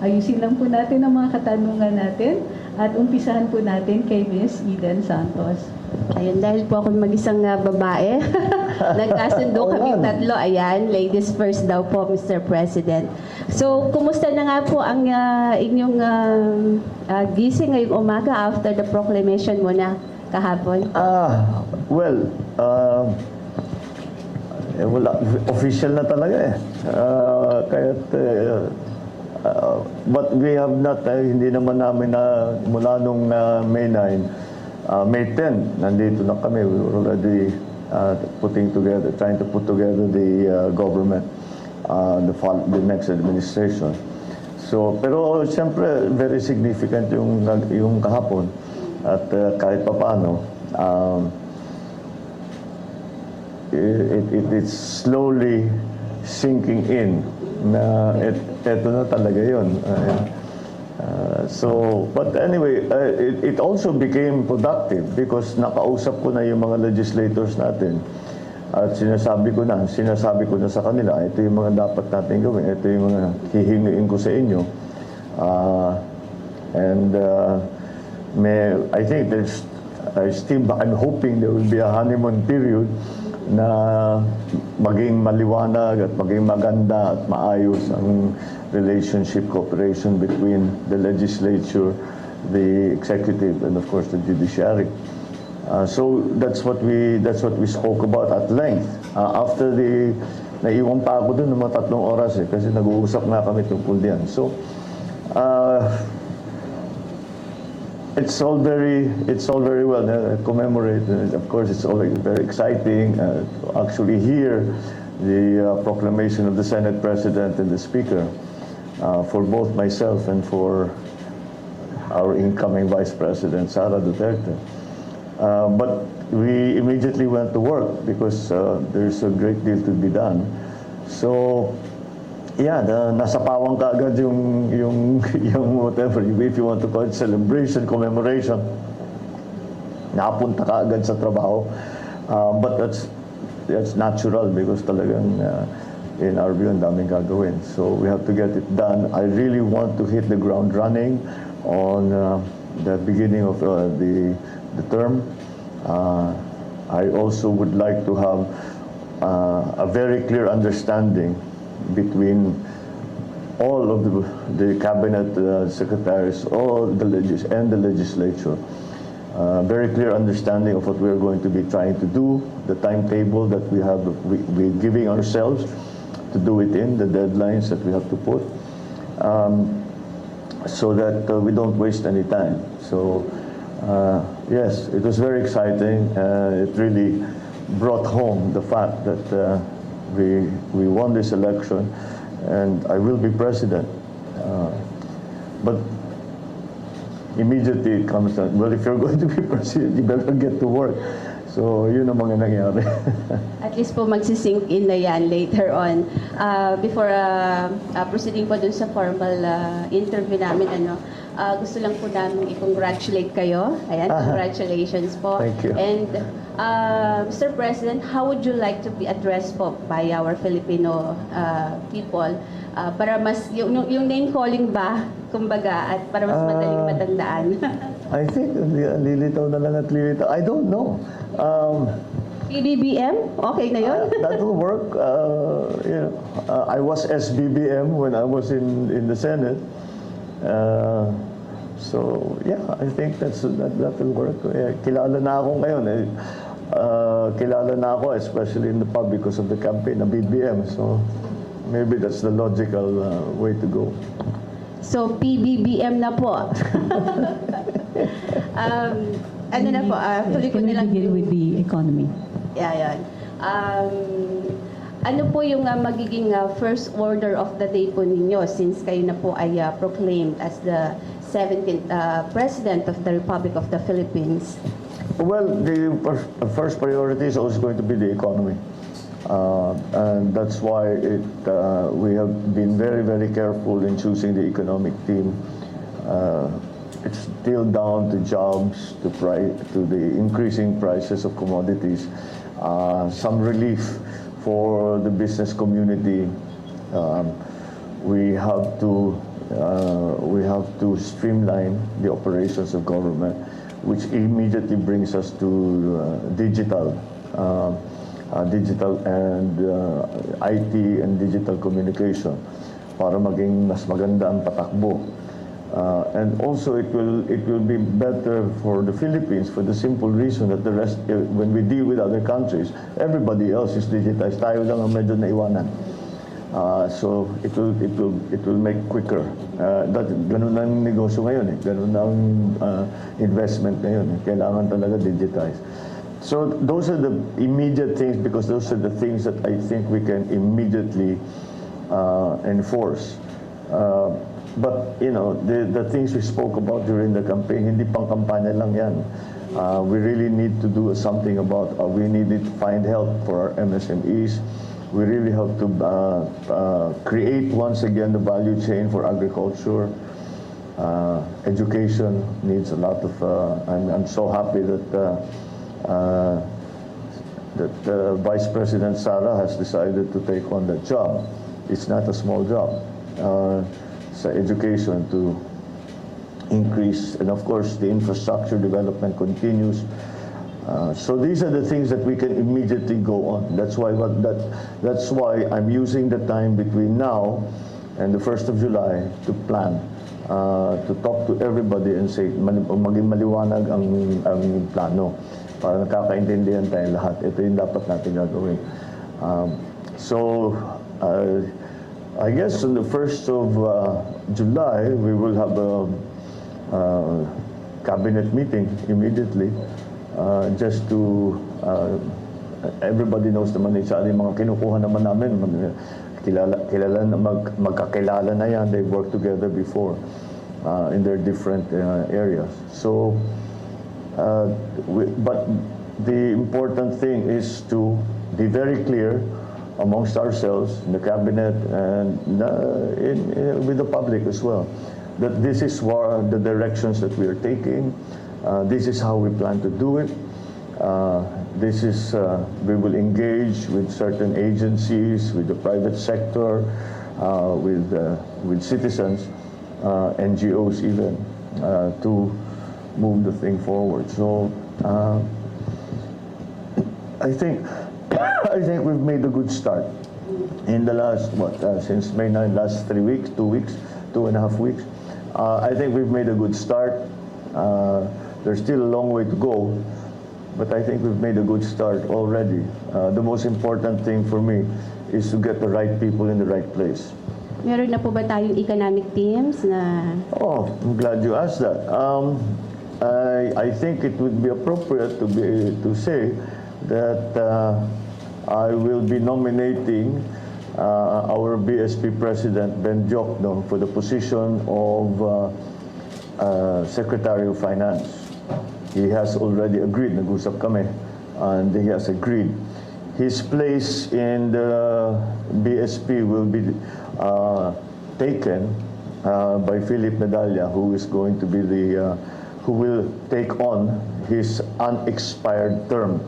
ayusin lang po natin ang mga katanungan natin at umpisahan po natin kay Ms. Eden Santos. Ayun, dahil po ako mag-isang babae, nagkasundo kami tatlo. Ayan, ladies first daw po, Mr. President. So, kumusta na nga po ang inyong gising ngayong umaga after the proclamation mo na kahapon? Well, wala, official na talaga eh. But we have not, hindi naman namin na mula nung May 9, May 10, nandito na kami. We were already trying to put together the government, the next administration. So, pero siyempre, very significant yung kahapon. At kahit papaano, it's slowly sinking in na eto na talaga yun. But anyway, it also became productive because nakausap ko na yung mga legislators natin at sinasabi ko na sa kanila, ito yung mga dapat natin gawin, ito yung mga hihingiin ko sa inyo. I think I'm hoping there will be a honeymoon period na maging maliwanag at maging maganda at maayos ang relationship, cooperation between the legislature, the executive, and of course the judiciary. So that's what we spoke about at length. After naiwan pa ako dun ng mga 3 oras kasi nag-uusap na kami tungkol diyan. So it's all very well commemorate. Of course, it's all very exciting to actually hear the proclamation of the Senate President and the Speaker for both myself and for our incoming Vice President, Sara Duterte. But we immediately went to work because there's a great deal to be done. So, yeah, nasa pawang ka agad yung whatever, if you want to call it celebration, commemoration. Napunta ka agad sa trabaho. But that's natural because talagang in our view, ang daming gagawin. So we have to get it done. I really want to hit the ground running on the beginning of the term. I also would like to have a very clear understanding between all of the cabinet secretaries, all the legislature. Very clear understanding of what we are going to be trying to do, the timetable that we're giving ourselves to do it in, the deadlines that we have to put, so that we don't waste any time. So, yes, it was very exciting. It really brought home the fact that we won this election and I will be president. But immediately it comes out, well, if you're going to be president, you better get to work. So, yun ang mga nangyari. At least po magsisink in na yan later on. Before proceeding po dun sa formal interview namin, gusto lang po namin i-congratulate kayo. Ayan, congratulations po. Thank you. And Mr. President, how would you like to be addressed po by our Filipino people? Para mas, yung name calling ba, kumbaga, at para mas madaling matandaan? I think lilitaw na lang at lilitaw. I don't know. PBBM? Okay na yun? That will work. I was SBBM when I was in the Senate. So yeah, I think that will work. Kilala na ako ngayon. Kilala na ako, especially in the pub because of the campaign na BBM. So maybe that's the logical way to go. So PBBM na po. Ano na po? Tuloy ko na lang. Begin with the economy. Yeah, yan. Ano po yung magiging first order of the day po ninyo since kayo na po ay proclaimed as the 17th President of the Republic of the Philippines? Well, the first priority is always going to be the economy. And that's why we have been very, very careful in choosing the economic team. It's still down to jobs, to the increasing prices of commodities, some relief for the business community. We have to we have to streamline the operations of government, which immediately brings us to digital and IT and digital communication para maging mas maganda ang patakbo. And also it will be better for the Philippines for the simple reason that the rest, when we deal with other countries, everybody else is digitized. Tayo lang ang medyo naiwanan. So it will make quicker. Ganun ang negosyo ngayon eh. Ganun ang investment ngayon eh. Kailangan talaga digitize. So those are the immediate things, because those are the things that I think we can immediately enforce. But you know, the things we spoke about during the campaign, hindi pang kampanya lang yan. We really need to do something about. We need to find help for our MSMEs. We really have to create once again the value chain for agriculture. Education needs a lot of. I'm so happy that Vice President Sara has decided to take on that job. It's not a small job. Sa education to increase, and of course the infrastructure development continues. So these are the things that we can immediately go on. That's why I'm using the time between now and the 1st of July to plan, to talk to everybody and say maging maliwanag ang plano para nakakaintindihan tayong lahat. Ito yung dapat natin gagawin. So I guess on the 1st of July we will have a cabinet meeting immediately. Just to everybody knows naman yung mga kinukuha naman namin, magkakilala na yan. They've worked together before in their different areas. So but the important thing is to be very clear amongst ourselves in the cabinet and with the public as well, that this is the directions that we are taking. This is how we plan to do it. We will engage with certain agencies, with the private sector, with citizens, NGOs even, to move the thing forward. So I think we've made a good start in the last since May 9, last 3 weeks, 2 weeks, 2.5 weeks. I think we've made a good start. There's still a long way to go, but I think we've made a good start already. The most important thing for me is to get the right people in the right place. Meron na po ba tayong economic teams na... Oh, I'm glad you asked that. I think it would be appropriate to say that I will be nominating our BSP President Ben Jokno for the position of Secretary of Finance. He has already agreed, nag-usap kami, and he has agreed. His place in the BSP will be taken by Philip Medalla, who is going to be who will take on his unexpired term,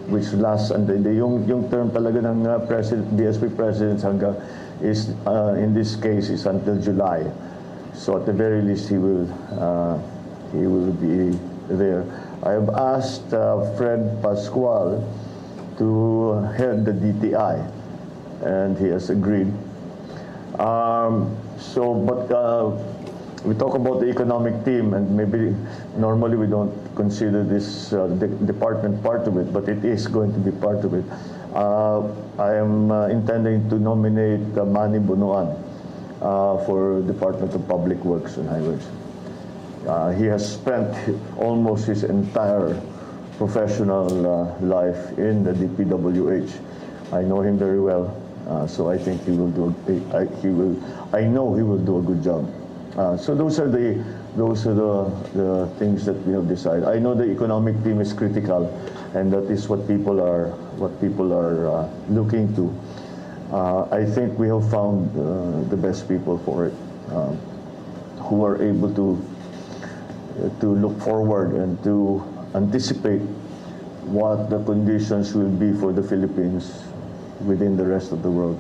which lasts until yung term talaga ng BSP President hanggang is in this case is until July. So at the very least he will be there. I have asked Fred Pascual to head the DTI, and he has agreed. We talk about the economic team, and maybe normally we don't consider this department part of it, but it is going to be part of it. I am intending to nominate Manny Bunuan for Department of Public Works and Highways. He has spent almost his entire professional life in the DPWH. I know him very well, so I think he will do. I know he will do a good job. So those are the things that we have decided. I know the economic team is critical, and that is what people are looking to. I think we have found the best people for it, who are able to look forward and to anticipate what the conditions will be for the Philippines within the rest of the world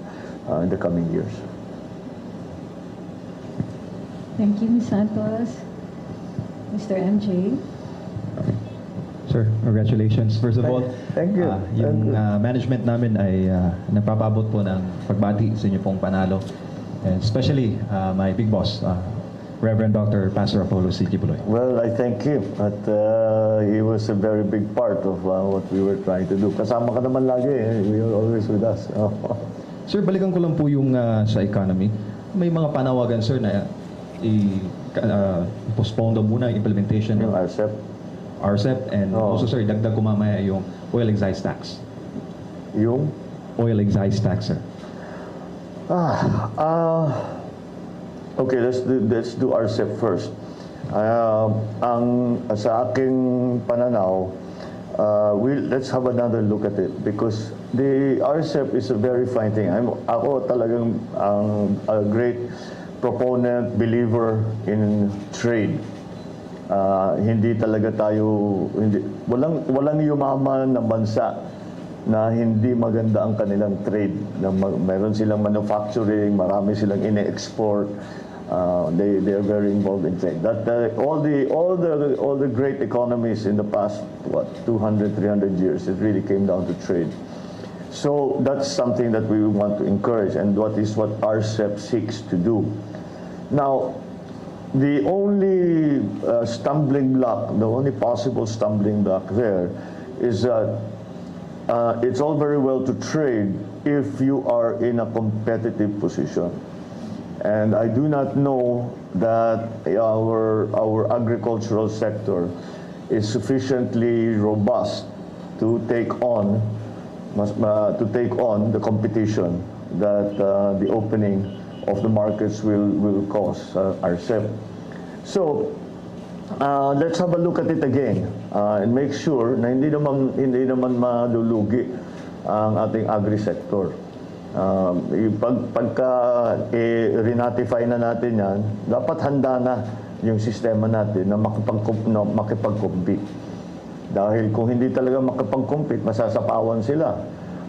in the coming years. Thank you, Ms. Santos. Mr. MJ. Sir, congratulations. First of all, Thank you. yung management namin ay nagpapabot po ng pagbati sa inyo pong panalo. And especially my big boss, Reverend Dr. Pastor Apollo C. Buloy. Well, I thank him. But he was a very big part of what we were trying to do. Kasama ka naman lagi. You are always with us. Sir, balikan ko lang po yung sa economy. May mga panawagan, sir, na postpone daw muna yung implementation Yung ng RCEP. RCEP and also, sir, dagdag ko mamaya yung oil excise tax. Yung? Oil excise tax, sir. Okay, let's do RCEP first. Sa aking pananaw, let's have another look at it because the RCEP is a very fine thing. Ako talagang a great proponent, believer in trade. Hindi talaga tayo, walang yumaman na bansa na hindi maganda ang kanilang trade. Mayroon silang manufacturing, marami silang ine-export. They are very involved in trade. All the great economies in the past 200, 300 years, it really came down to trade. So that's something that we want to encourage, and what RCEP seeks to do. Now, the only stumbling block, the only possible stumbling block there is that it's all very well to trade if you are in a competitive position. And I do not know that our agricultural sector is sufficiently robust to take on the competition that the opening of the markets will cause RCEP. So let's have a look at it again and make sure na hindi naman malulugi ang ating agri-sector. Pagka renotify na natin yan, dapat handa na yung sistema natin na makipag-compete. Dahil kung hindi talaga makipag-compete, masasapawan sila.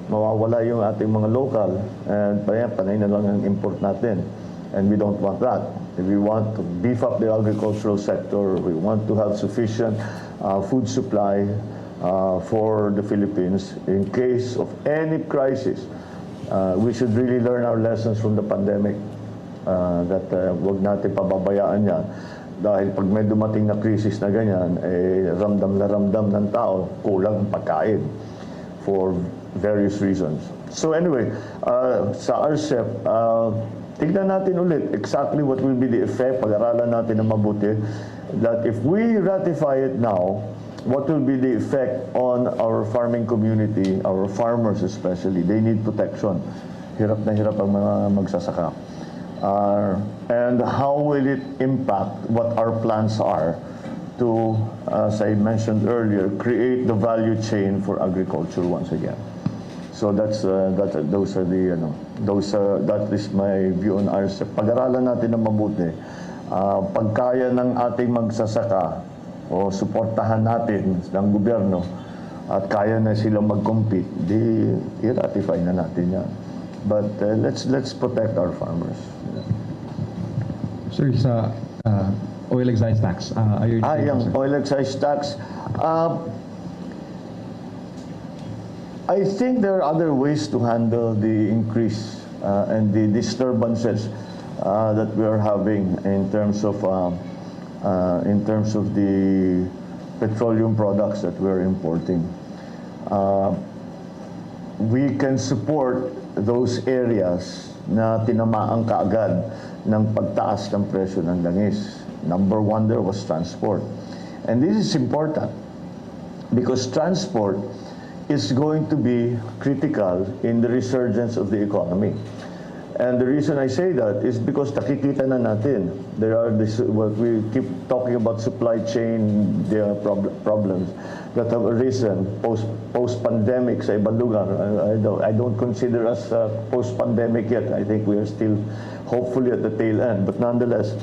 Mawawala yung ating mga local and panay na lang ang import natin. And we don't want that. If we want to beef up the agricultural sector, we want to have sufficient food supply for the Philippines in case of any crisis. We should really learn our lessons from the pandemic that wag natin pababayaan yan. Dahil pag may dumating na krisis na ganyan, ramdam na ramdam ng tao, kulang ang pagkain for various reasons. So anyway, sa RCEP, tignan natin ulit exactly what will be the effect, pag-aralan natin na mabuti, that if we ratify it now, what will be the effect on our farming community, our farmers especially. They need protection. Hirap na hirap ang mga magsasaka. And how will it impact what our plans are to, as I mentioned earlier, create the value chain for agriculture once again. So that is my view on RCEP. Pag-aralan natin na mabuti. Pagkaya ng ating magsasaka o suportahan natin ng gobyerno at kaya na silang mag-compete, di i-ratify na natin yan. But let's protect our farmers. Sir, sa oil excise tax, Yung oil excise tax, I think there are other ways to handle the increase and the disturbances that we are having in terms of the petroleum products that we're importing. We can support those areas na tinamaan kaagad ng pagtaas ng presyo ng langis. Number one there was transport. And this is important because transport is going to be critical in the resurgence of the economy. And the reason I say that is because nakikita na natin, there are what we keep talking about supply chain problems that have arisen post-pandemic sa ibang lugar. I don't consider us post-pandemic yet. I think we are still hopefully at the tail end. But nonetheless,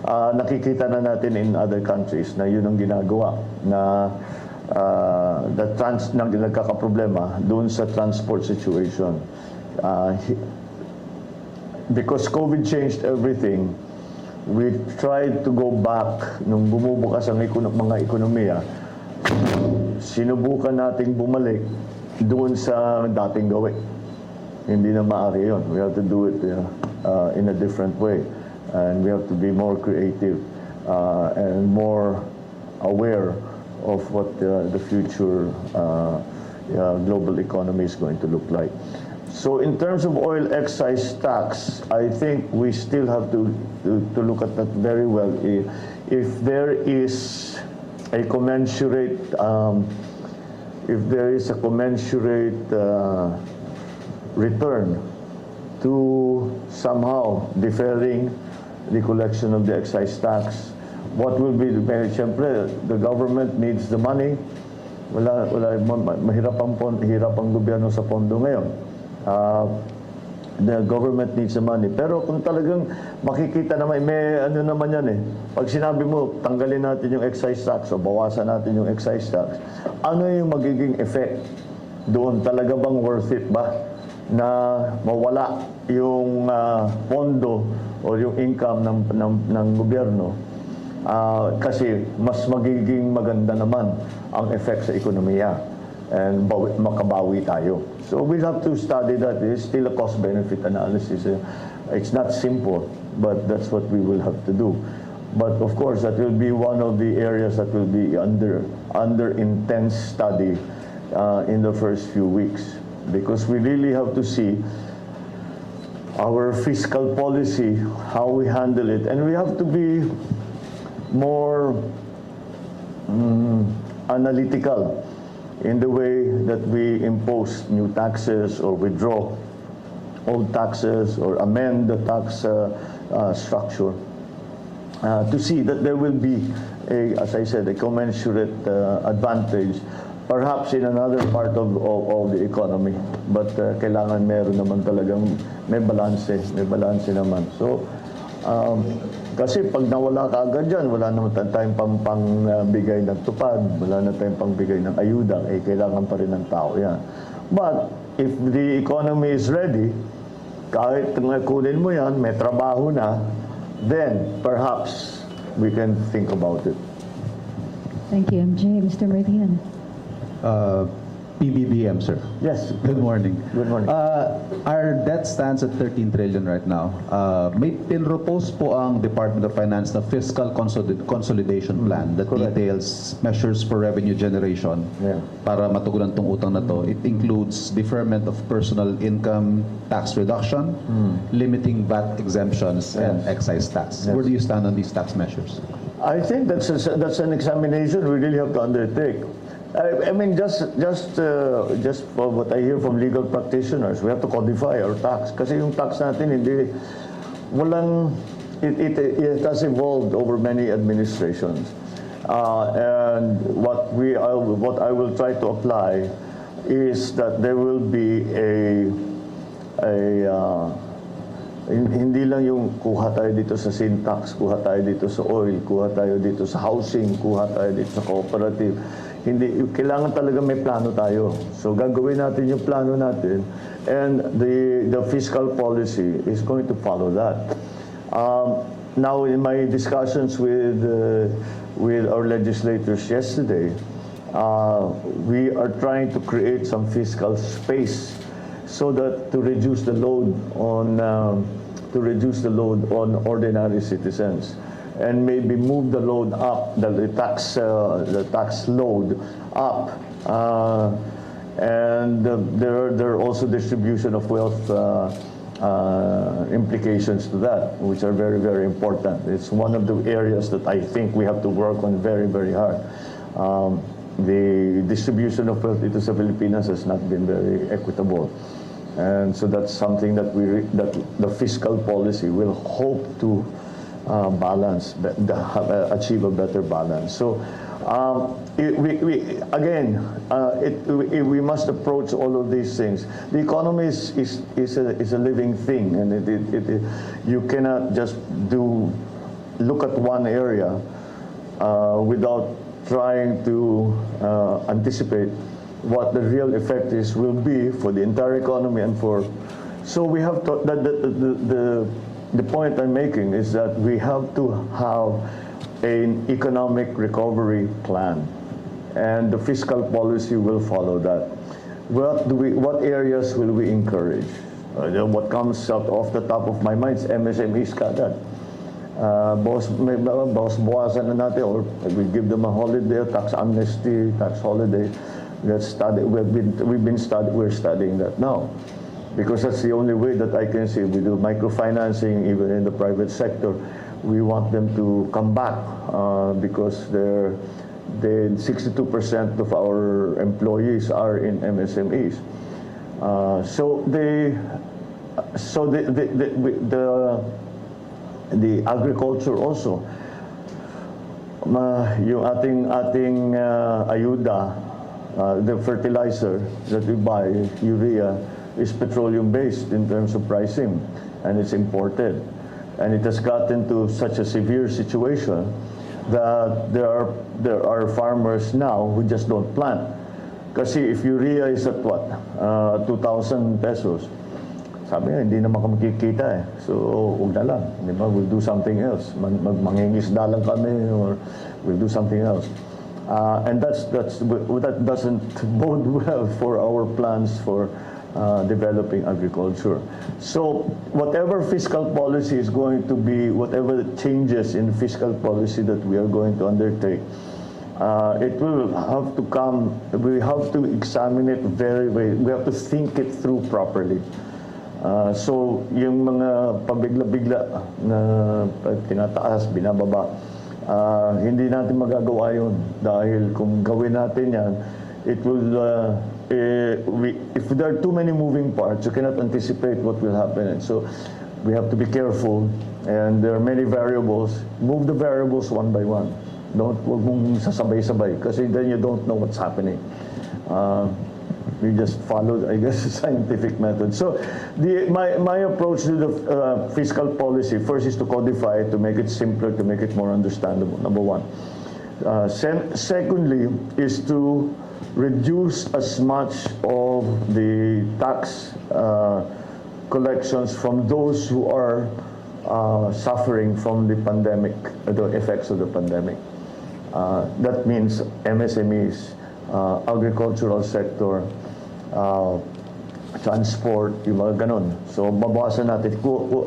nakikita na natin in other countries na yun ang ginagawa na nagkakaproblema doon sa transport situation. Because COVID changed everything, we tried to go back nung bumubukas ang mga ekonomiya, sinubukan nating bumalik doon sa dating gawin. Hindi na maaari yun. We have to do it in a different way. And we have to be more creative and more aware of what the future global economy is going to look like. So in terms of oil excise tax, I think we still have to look at that very well. If there is a commensurate return to somehow deferring the collection of the excise tax, what will be siyempre, the government needs the money. Mahirap ang gobyerno sa pondo ngayon. The government needs the money. Pero kung talagang makikita naman, may ano naman yan eh. Pag sinabi mo, tanggalin natin yung excise tax o bawasan natin yung excise tax, ano yung magiging effect doon? Talaga bang worth it ba na mawala yung pondo o yung income ng gobyerno? Kasi mas magiging maganda naman ang effect sa ekonomiya and makabawi tayo. So we'll have to study that. It's still a cost-benefit analysis. It's not simple, but that's what we will have to do. But of course, that will be one of the areas that will be under intense study in the first few weeks, because we really have to see our fiscal policy, how we handle it, and we have to be more analytical in the way that we impose new taxes or withdraw old taxes or amend the tax structure to see that there will be, as I said, a commensurate advantage perhaps in another part of the economy. But kailangan meron naman talagang may balance naman. So kasi pag nawala ka agad dyan, wala naman tayong pangbigay ng tupad, wala na tayong pangbigay ng ayuda, kailangan pa rin ng tao yan. But if the economy is ready, kahit kunin mo yan, may trabaho na, then perhaps we can think about it. Thank you, MJ. Mr. Ferdinand. PBBM, sir. Yes. Good morning. Good morning. Our debt stands at 13 trillion right now. May pinropose po ang Department of Finance na fiscal consolidation plan that Correct. details measures for revenue generation para matugunan tong utang na to. It includes deferment of personal income tax reduction, limiting VAT exemptions, and excise tax. Yes. Where do you stand on these tax measures? I think that's an examination we really have to undertake. I mean, just for what I hear from legal practitioners, we have to codify our tax. Kasi yung tax natin, it has evolved over many administrations. And what I will try to apply is that there will be hindi lang yung kuha tayo dito sa sin tax, kuha tayo dito sa oil, kuha tayo dito sa housing, kuha tayo dito sa cooperative. Hindi, kailangan talaga may plano tayo. So gagawin natin yung plano natin, and the fiscal policy is going to follow that. Now, in my discussions with our legislators yesterday, we are trying to create some fiscal space so that to reduce the load on ordinary citizens, and maybe move the load up, the tax load up, and there are also distribution of wealth implications to that, which are very, very important. It's one of the areas that I think we have to work on very, very hard. The distribution of wealth dito sa Pilipinas has not been very equitable. And so that's something that the fiscal policy will hope to balance, achieve a better balance. So we must approach all of these things. The economy is a living thing, and you cannot just look at one area without trying to anticipate what the real effect will be for the entire economy and for. So we have to, the point I'm making is that we have to have an economic recovery plan, and the fiscal policy will follow that. What areas will we encourage? What comes out off the top of my mind is MSMEs kagad. Bawasan na natin, or we give them a holiday, tax amnesty, tax holiday. We're studying that now, because that's the only way that I can see. We do microfinancing even in the private sector. We want them to come back because the 62% of our employees are in MSMEs. The agriculture also, yung ating ayuda, the fertilizer that we buy, urea, is petroleum-based in terms of pricing, and it's imported. And it has gotten to such a severe situation that there are farmers now who just don't plant. Kasi if urea is at what? 2,000 pesos. Sabi nga, hindi naman kami kikita eh. So, huwag na lang. Di ba? We'll do something else. Mangingisda lang kami, or we'll do something else. And that doesn't bode well for our plans for developing agriculture. So, whatever fiscal policy is going to be, whatever changes in fiscal policy that we are going to undertake, it will have to come, we have to examine it very, we have to think it through properly. So, yung mga pabigla-bigla na tinataas, binababa, hindi natin magagawa yun. Dahil kung gawin natin yan, it will, if there are too many moving parts, you cannot anticipate what will happen. And so, we have to be careful, and there are many variables. Move the variables one by one. Huwag mong sasabay-sabay, kasi then you don't know what's happening. We just followed, I guess, the scientific method. So, my approach to the fiscal policy first is to codify it, to make it simpler, to make it more understandable. Number one. Secondly, is to reduce as much of the tax collections from those who are suffering from the pandemic, the effects of the pandemic. That means MSMEs, agricultural sector, transport, yung mga ganun. So, babawasan natin.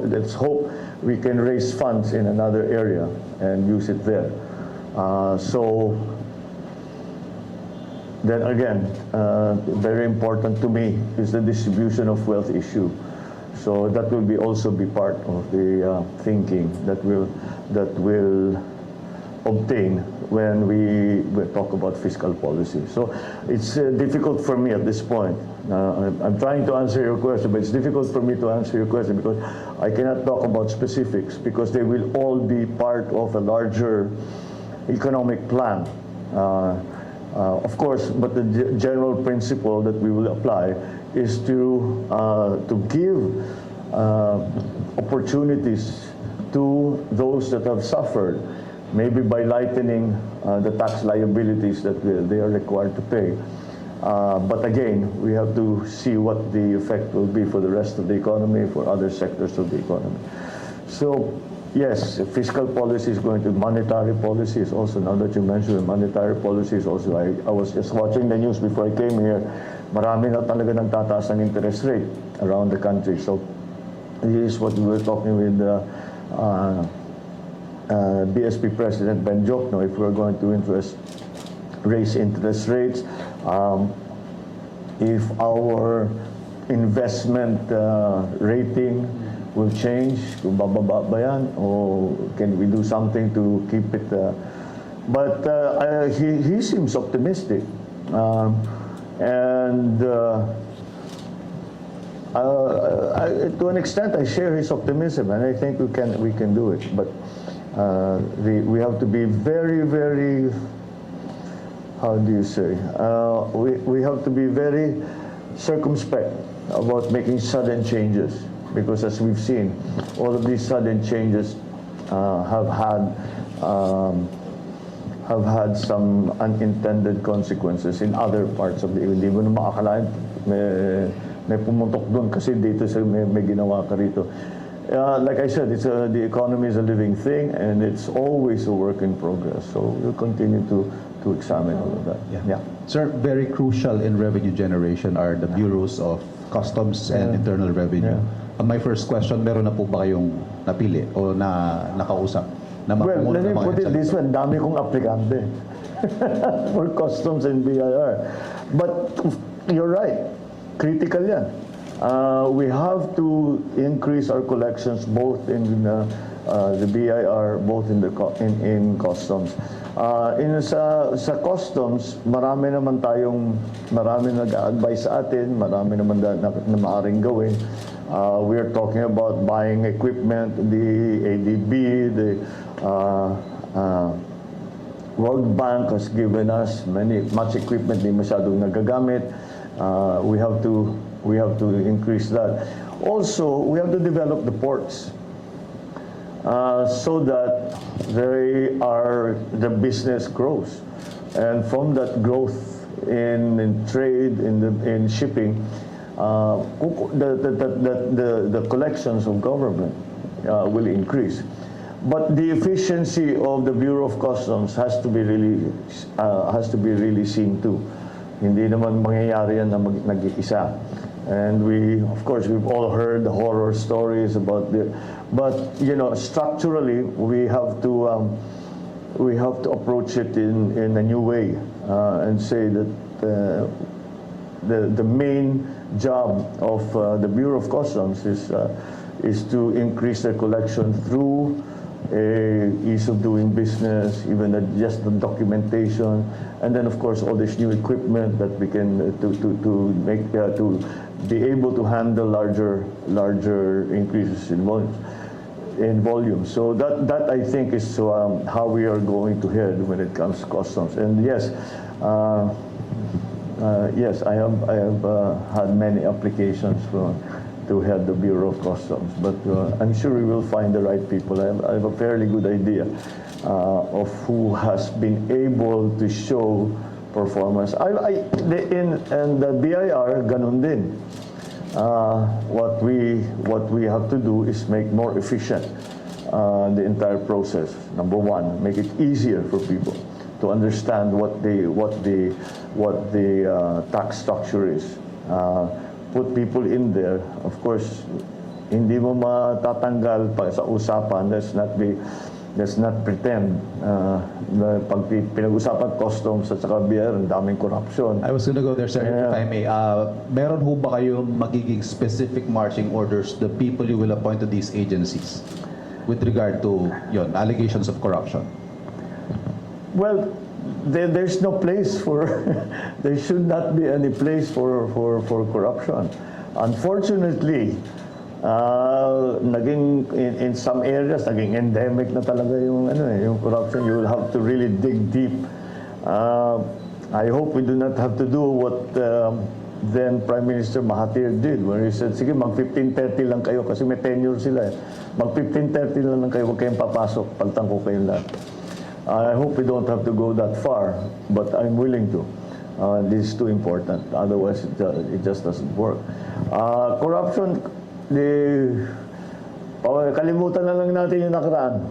Let's hope we can raise funds in another area and use it there. So, then again, very important to me is the distribution of wealth issue. So that will also be part of the thinking that will obtain when we talk about fiscal policy. So it's difficult for me at this point. I'm trying to answer your question, but it's difficult for me to answer your question because I cannot talk about specifics, because they will all be part of a larger economic plan. Of course, but the general principle that we will apply is to give opportunities to those that have suffered, maybe by lightening the tax liabilities that they are required to pay. But again, we have to see what the effect will be for the rest of the economy, for other sectors of the economy. So, yes, fiscal policy is going to, monetary policy is also, now that you mentioned monetary policy is also, I was just watching the news before I came here, marami na talaga nagtataas ng interest rate around the country. So, this is what we were talking with BSP President Ben Jokno, if we're going to raise interest rates, if our investment rating will change, kung bababa ba yan, or can we do something to keep it? But he seems optimistic, and to an extent, I share his optimism, and I think we can do it. But we have to be very, very, how do you say? We have to be very circumspect about making sudden changes, because as we've seen, all of these sudden changes have had some unintended consequences in other parts of the, hindi mo na makakalain, may pumuntok doon kasi dito may ginawa ka rito. like I said, the economy is a living thing, and it's always a work in progress. So we'll continue to examine all of that. Yeah. Sir, very crucial in revenue generation are the bureaus of customs and internal revenue. My first question, meron na po ba kayong napili o nakausap? Na Well, let me mga put it salita? this way, dami kong aplikante for customs and BIR. But you're right, critical yan. We have to increase our collections both in the BIR, both in in customs. Sa customs, marami nag-advise sa atin, marami naman na maaaring gawin. We are talking about buying equipment, the ADB, the World Bank has given us much equipment di masyadong nagagamit. We have to increase that. Also, we have to develop the ports so that the business grows, and from that growth in trade, in shipping, the collections of government will increase. But the efficiency of the Bureau of Customs has to be really seen too. Hindi naman mangyayari yan na nag-iisa. And of course, we've all heard the horror stories about but you know, structurally, we have to approach it in a new way and say that the main job of the Bureau of Customs is to increase their collection through ease of doing business, even just the documentation, and then of course all this new equipment that we can to be able to handle larger increases in volume. So that I think is how we are going to head when it comes to customs. And yes, I have had many applications to head the Bureau of Customs, but I'm sure we will find the right people. I have a fairly good idea of who has been able to show performance. And the BIR, ganun din. What we have to do is make more efficient the entire process. Number one, make it easier for people to understand what the tax structure is. Put people in there. Of course, hindi mo matatanggal pa sa usapan. Let's not pretend na pag pinag-usapan customs at saka BIR, ang daming corruption. I was going to go there, sir, Yeah. if I may. Meron ho ba kayong magiging specific marching orders to the people you will appoint to these agencies with regard to allegations of corruption? Well, there's no place for, there should not be any place for corruption. Unfortunately, naging in some areas, naging endemic na talaga yung corruption. You will have to really dig deep. I hope we do not have to do what then Prime Minister Mahathir did, where he said, sige, mag-15-30 lang kayo kasi may tenure sila. Mag-15-30 lang kayo, huwag kayong papasok, pagtangko kayong lahat. I hope we don't have to go that far, but I'm willing to. This is too important. Otherwise, it just doesn't work. Corruption, kalimutan na lang natin yung nakaraan.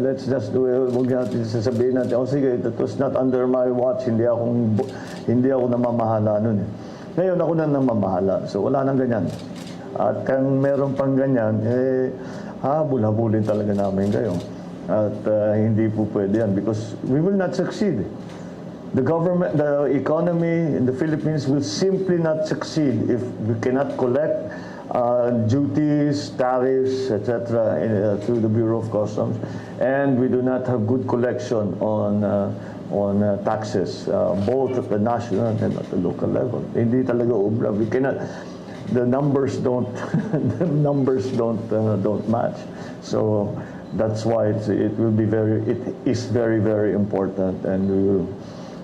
Let's just do it. Huwag natin sasabihin natin, sige, that was not under my watch. Hindi ako namamahala nun. Ngayon ako na namamahala. So wala nang ganyan. At kung meron pang ganyan, habul-habulin talaga namin kayo. At hindi po pwede yan because we will not succeed. The government, the economy in the Philippines will simply not succeed if we cannot collect duties, tariffs, etc. Through the Bureau of Customs, and we do not have good collection on taxes, both at the national and at the local level. Hindi talaga obra. We cannot. The numbers don't. The numbers don't match. So that's why it is very, very important, and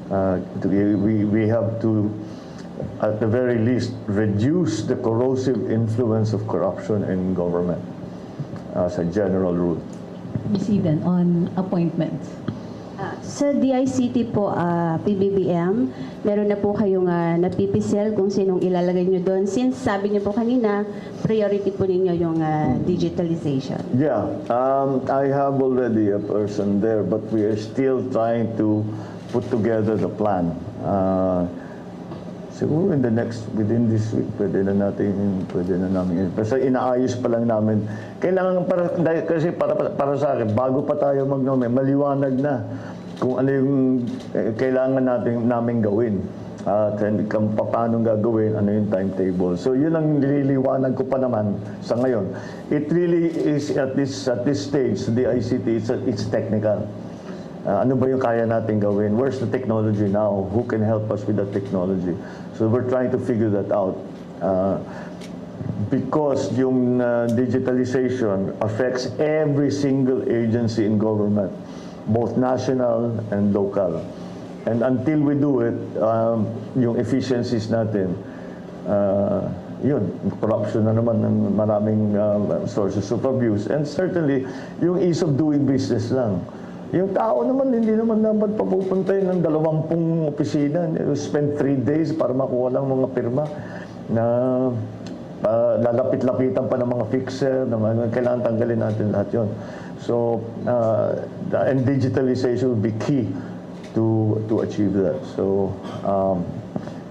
we have to, at the very least, reduce the corrosive influence of corruption in government as a general rule. Ms. Eden, on appointments. Sa DICT po, PBBM, meron na po kayong napipisel kung sinong ilalagay nyo doon. Since sabi niyo po kanina, priority po ninyo yung digitalization. Yeah, I have already a person there, but we are still trying to put together the plan. Siguro within this week, pwede na namin. Kasi inaayos pa lang namin. Kailangan kasi para sa akin, bago pa tayo mag-nome, maliwanag na kung ano yung kailangan namin gawin. At kung paano gagawin, ano yung timetable. So yun ang nililiwanag ko pa naman sa ngayon. It really is at this stage, the ICT, it's technical. Ano ba yung kaya natin gawin? Where's the technology now? Who can help us with that technology? So we're trying to figure that out. Because yung digitalization affects every single agency in government, both national and local. And until we do it, yung efficiencies natin, yun, corruption na naman ng maraming sources of abuse. And certainly, yung ease of doing business lang. Yung tao naman, hindi naman dapat papupuntahin ng 20 opisina. You spend 3 days para makuha lang mga pirma na lalapit-lapitan pa ng mga fixer, na kailangan tanggalin natin lahat yun. So, and digitalization will be key to achieve that. So,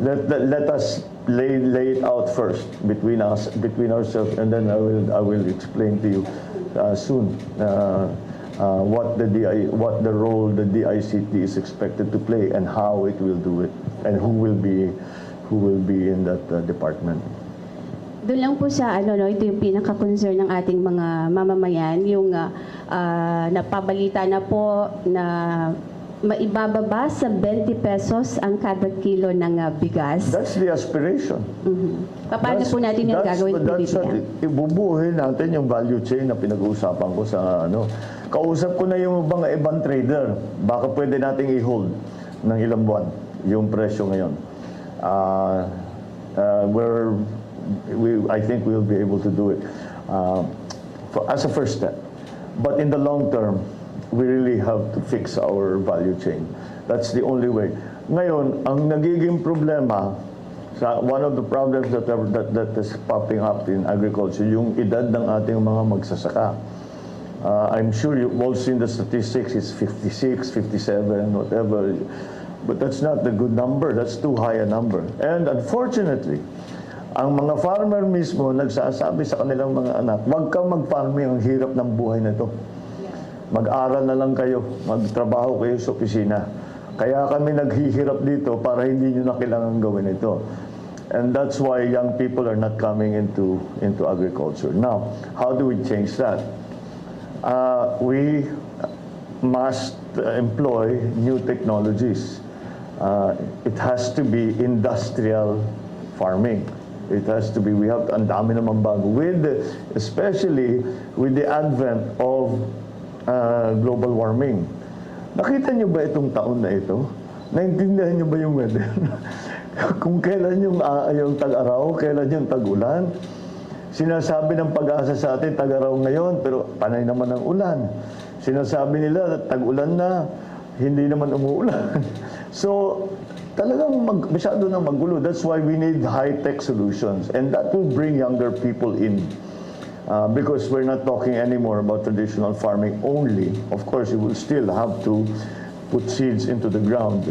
let us lay it out first between ourselves, and then I will explain to you soon what the role the DICT is expected to play and how it will do it, and who will be in that department. Doon lang po sa ito yung pinaka-concern ng ating mga mamamayan, yung napabalita na po na maibababa sa 20 pesos ang kada kilo ng bigas. That's the aspiration. Paano po natin yung gagawin po dito? Ibubuhin natin yung value chain na pinag-uusapan ko sa Kausap ko na yung mga ibang trader. Baka pwede nating i-hold ng ilang buwan yung presyo ngayon. I think we'll be able to do it as a first step. But in the long term, we really have to fix our value chain. That's the only way. Ngayon, ang nagiging problema, one of the problems that is popping up in agriculture, yung edad ng ating mga magsasaka. I'm sure you've all seen the statistics, it's 56, 57, whatever. But that's not the good number, that's too high a number. And unfortunately, ang mga farmer mismo nagsasabi sa kanilang mga anak, huwag kang mag-farming, ang hirap ng buhay na ito. Mag-aral na lang kayo, magtrabaho kayo sa opisina. Kaya kami naghihirap dito para hindi nyo na kailangan gawin ito. And that's why young people are not coming into agriculture. Now, how do we change that? We must employ new technologies. It has to be industrial farming. It has to be, ang dami naman bago. Especially with the advent of global warming. Nakita niyo ba itong taon na ito? Naintindihan niyo ba yung weather? Kung kailan yung tag-araw, kailan yung tag-ulan. Sinasabi ng pag-asa sa atin, tag-araw ngayon, pero panay naman ang ulan. Sinasabi nila, tag-ulan na, hindi naman umuulan. So, talagang masyado na magulo. That's why we need high-tech solutions. And that will bring younger people in. Because we're not talking anymore about traditional farming only. Of course, you will still have to put seeds into the ground.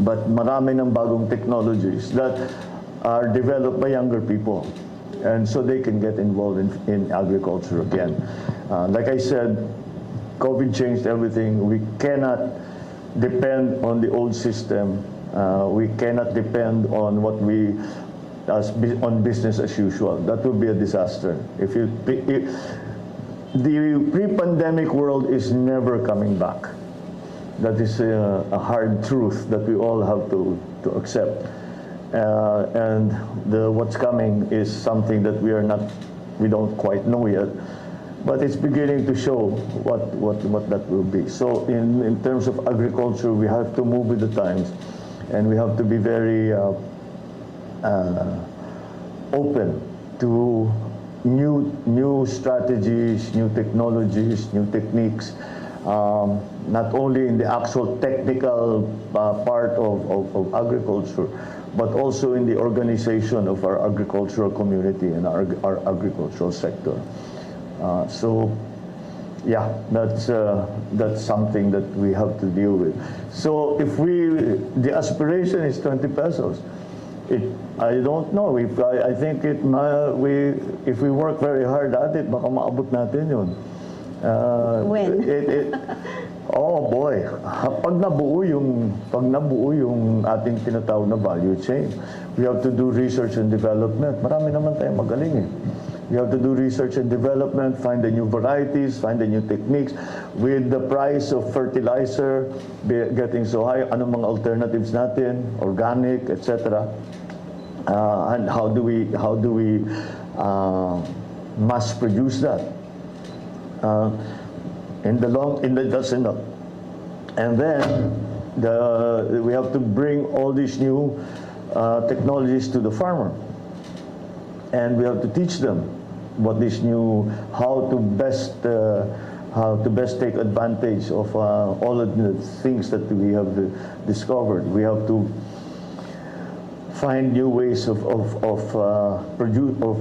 But marami ng bagong technologies that are developed by younger people. And so they can get involved in agriculture again. Like I said, COVID changed everything. We cannot depend on the old system. We cannot depend on on business as usual. That would be a disaster. The pre-pandemic world is never coming back. That is a hard truth that we all have to accept. And what's coming is something that we don't quite know yet, but it's beginning to show what that will be. So in terms of agriculture, we have to move with the times, and we have to be very open to new strategies, new technologies, new techniques. not only in the actual technical part of agriculture, but also in the organization of our agricultural community and our agricultural sector. So, yeah, that's something that we have to deal with. So if the aspiration is 20 pesos, I don't know. I think if we work very hard at it, baka maabot natin yun. When? Oh boy, pag nabuo yung ating tinatawag na value chain, we have to do research and development. Marami naman tayong magaling eh. We have to do research and development, find the new varieties, find the new techniques. With the price of fertilizer getting so high, anong mga alternatives natin, organic, etc. And how do we mass produce that? That's enough. And then we have to bring all these new technologies to the farmer, and we have to teach them how to best take advantage of all of the things that we have discovered. We have to find new ways of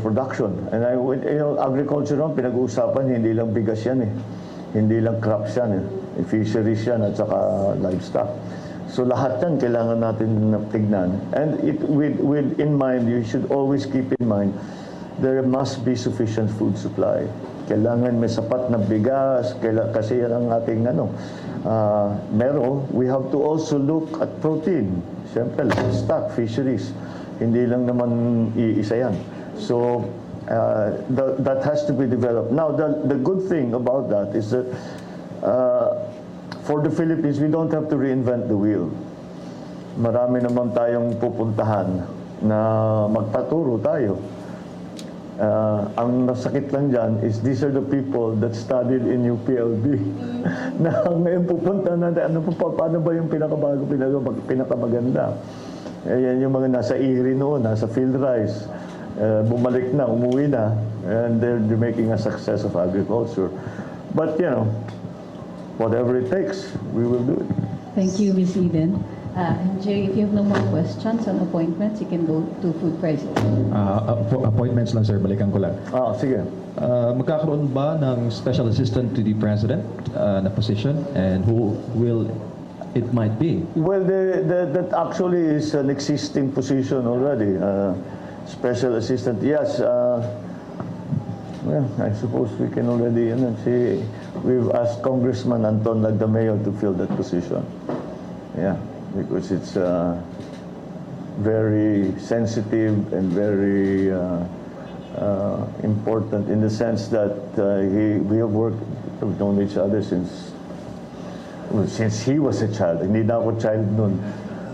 production. And agriculture naman, pinag-uusapan, hindi lang bigas yan eh. Hindi lang crops yan eh. Fisheries yan at saka livestock. So lahat yan kailangan natin tignan. And in mind, you should always keep in mind, there must be sufficient food supply. Kailangan may sapat na bigas, kasi yan ang ating we have to also look at protein. Siyempre, livestock, fisheries. Hindi lang naman iisa yan. So, that has to be developed. Now, the good thing about that is that for the Philippines, we don't have to reinvent the wheel. Marami naman tayong pupuntahan na magpaturo tayo. Ang nasakit lang dyan is these are the people that studied in UPLB. Na ngayon pupunta natin, paano ba yung pinakamaganda? Yan yung mga nasa IRI noon, nasa field rice. Bumalik na, umuwi na, and they're making a success of agriculture. But, whatever it takes, we will do it. Thank you, Ms. Eden. Jerry, if you have no more questions on appointments, you can go to food prices. Appointments lang, sir. Balikan ko lang. Sige. Magkakaroon ba ng special assistant to the president na position, and who will it might be? Well, that actually is an existing position already. Special assistant, yes. Well, I suppose we can already, we've asked Congressman Anton Lagdameo to fill that position. Yeah, because it's very sensitive and very important in the sense that we have known each other since he was a child. Hindi na ako child noon,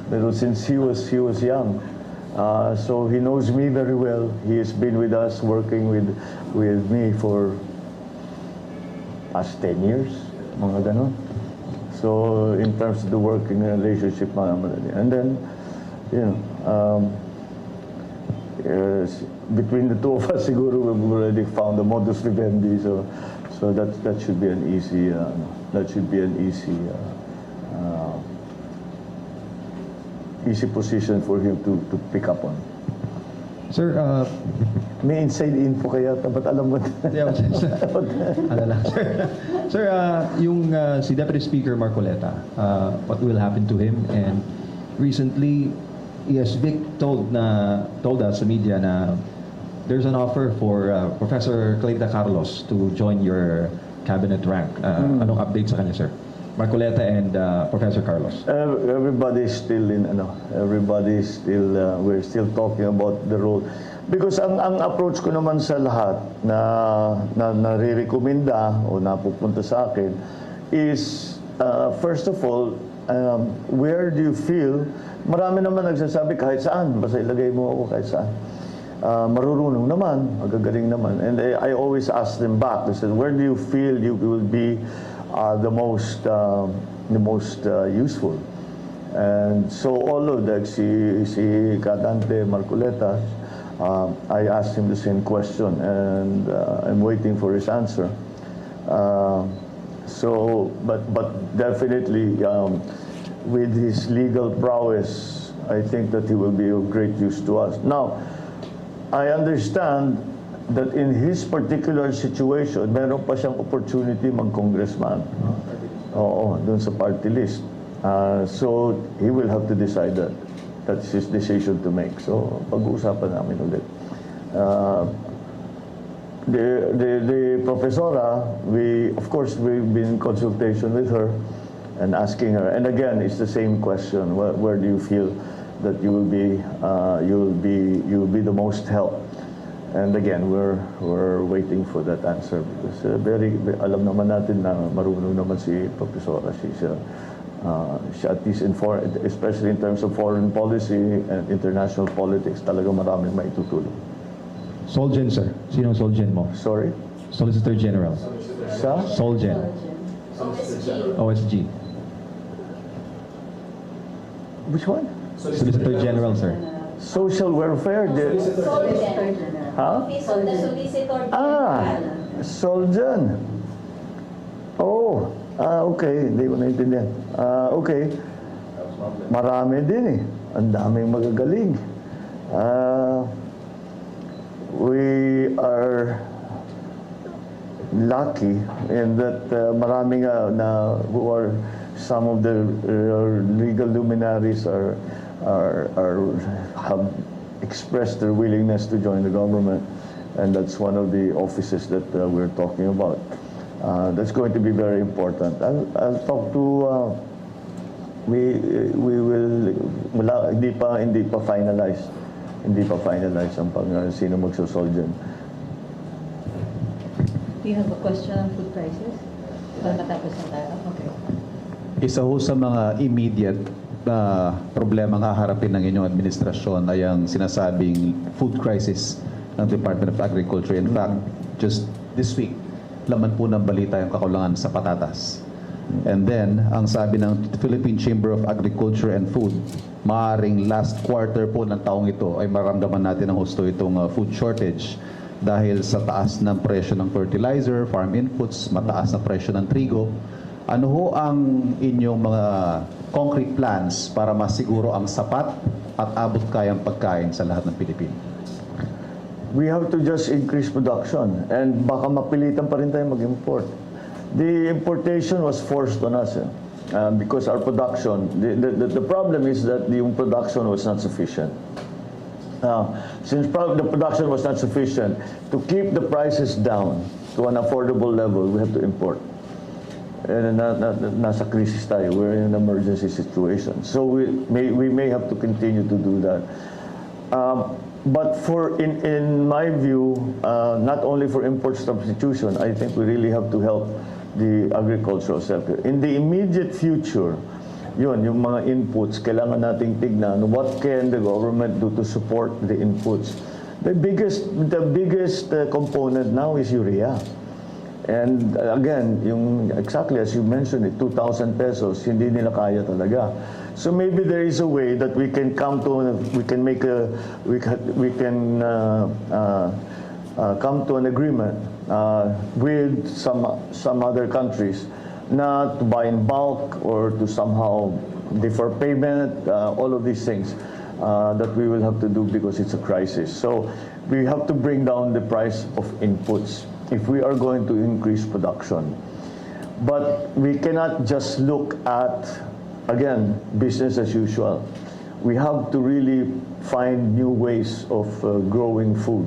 pero since he was young. So he knows me very well. He has been with us, working with me for past 10 years, mga ganon. So in terms of the working relationship, and then, between the two of us, siguro we've already found the modus vivendi. So that should be an easy easy position for him to pick up on. Sir, May inside info kaya, ba't alam mo? ano lang, sir. Sir, si Deputy Speaker Marcoleta, what will happen to him? And recently, Vic told us sa media na there's an offer for Professor Clayda Carlos to join your cabinet rank. Anong update sa kanya, sir? Marcoleta and Professor Carlos. Everybody's still we're still talking about the role. Because ang approach ko naman sa lahat na nare-recommenda o napupunta sa akin is, first of all, where do you feel, marami naman nagsasabi kahit saan, basta ilagay mo ako kahit saan. Marurunong naman, magagaling naman. And I always ask them back, I said, where do you feel you will be the most useful? And so all of that, si Kadante Marcoleta, I asked him the same question, and I'm waiting for his answer. So, but definitely, with his legal prowess, I think that he will be of great use to us. Now, I understand that in his particular situation, meron pa siyang opportunity mag-congressman. Oo, dun sa party list. So, he will have to decide that. That's his decision to make. So, pag-uusapan namin ulit. The professora, of course, we've been in consultation with her and asking her. And again, it's the same question. Where do you feel that you will be the most help? And again, we're waiting for that answer because alam naman natin na marunong naman si professora. She's at least especially in terms of foreign policy and international politics, talaga maraming maitutulong. Solgen, sir. Sino ang Solgen mo? Sorry? Solicitor General. Sa? Solgen. OSG. Which one? Solicitor General, sir. Social welfare. Huh? Office of the Solicitor Solgen. Oh, okay. Hindi ko naintindihan. Okay. Marami din eh. Ang daming magagaling. We are lucky in that marami nga na who are some of the legal luminaries have expressed their willingness to join the government, and that's one of the offices that we're talking about. That's going to be very important. I'll talk to we will hindi pa finalized. Hindi pa finalize ang sino magsusol dyan. Do you have a question on food prices? Para matapos na tayo? Okay. Isa ho sa mga immediate problema nga haharapin ng inyong administrasyon ay ang sinasabing food crisis ng Department of Agriculture. In fact, just this week, laman po ng balita yung kakulangan sa patatas. And then, ang sabi ng Philippine Chamber of Agriculture and Food, maaring last quarter po ng taong ito ay maramdaman natin ang husto itong food shortage dahil sa taas ng presyo ng fertilizer, farm inputs, mataas na presyo ng trigo. Ano ho ang inyong mga concrete plans para masiguro ang sapat at abot kayang pagkain sa lahat ng Pilipino? We have to just increase production and baka mapilitan pa rin tayo mag-import. The importation was forced on us because our production, the problem is that the production was not sufficient. Since the production was not sufficient, to keep the prices down to an affordable level, we have to import. And nasa crisis tayo, we're in an emergency situation. So we may have to continue to do that. But in my view, not only for import substitution, I think we really have to help the agricultural sector. In the immediate future, yung mga inputs, kailangan nating tignan what can the government do to support the inputs. The biggest component now is urea. And again, exactly as you mentioned, 2,000 pesos, hindi nila kaya talaga. So maybe there is a way that we can come to an agreement with some other countries, not to buy in bulk or to somehow defer payment, all of these things that we will have to do because it's a crisis. So we have to bring down the price of inputs if we are going to increase production. But we cannot just look at, again, business as usual. We have to really find new ways of growing food.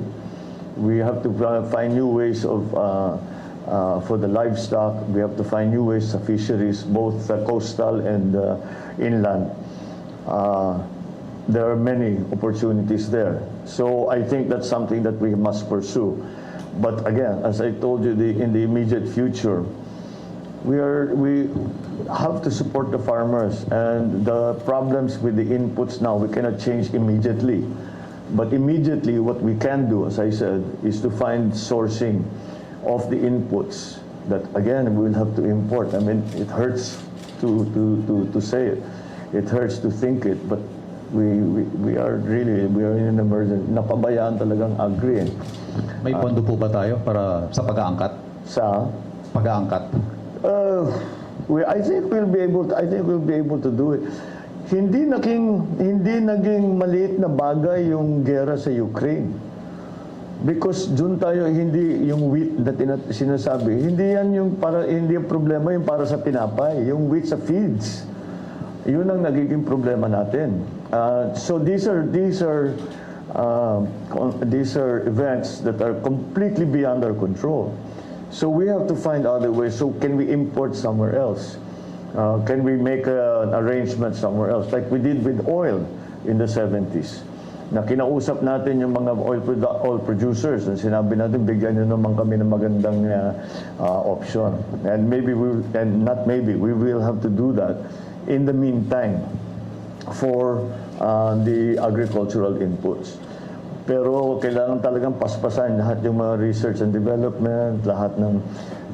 We have to find new ways for the livestock. We have to find new ways of fisheries, both coastal and inland. There are many opportunities there. So I think that's something that we must pursue. But again, as I told you, in the immediate future, we have to support the farmers, and the problems with the inputs now, we cannot change immediately. But immediately, what we can do, as I said, is to find sourcing of the inputs that, again, we will have to import. I mean, it hurts to say it. It hurts to think it, but we are in an emergency. Napabayaan talagang agri. May pondo po ba tayo para sa pag-aangkat? Sa pag-aangkat? I think we'll be able to do it. Hindi naging maliit na bagay yung gera sa Ukraine. Because doon tayo, hindi yung wheat na sinasabi, hindi yung problema yung para sa tinapay, yung wheat sa feeds. Yun ang nagiging problema natin. So these are events that are completely beyond our control. So we have to find other ways. So can we import somewhere else? Can we make an arrangement somewhere else? Like we did with oil in the 70s. Na kinausap natin yung mga oil producers. And sinabi natin, bigyan nyo naman kami ng magandang option. And we will have to do that in the meantime for the agricultural inputs. Pero kailangan talagang paspasan lahat yung mga research and development, lahat ng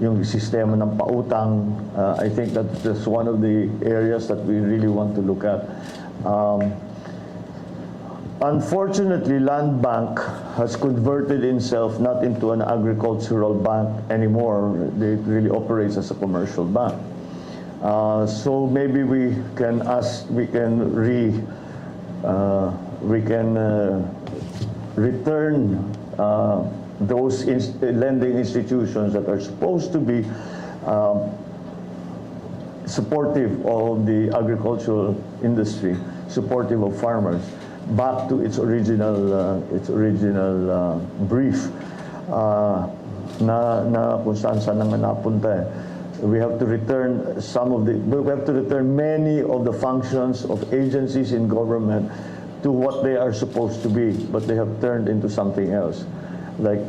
yung sistema ng pautang. I think that's one of the areas that we really want to look at. Unfortunately, Land Bank has converted itself not into an agricultural bank anymore. It really operates as a commercial bank. So maybe we can return those lending institutions that are supposed to be supportive of the agricultural industry, supportive of farmers, back to its original brief na kung saan nga napunta. We have to return many of the functions of agencies in government to what they are supposed to be, but they have turned into something else. Like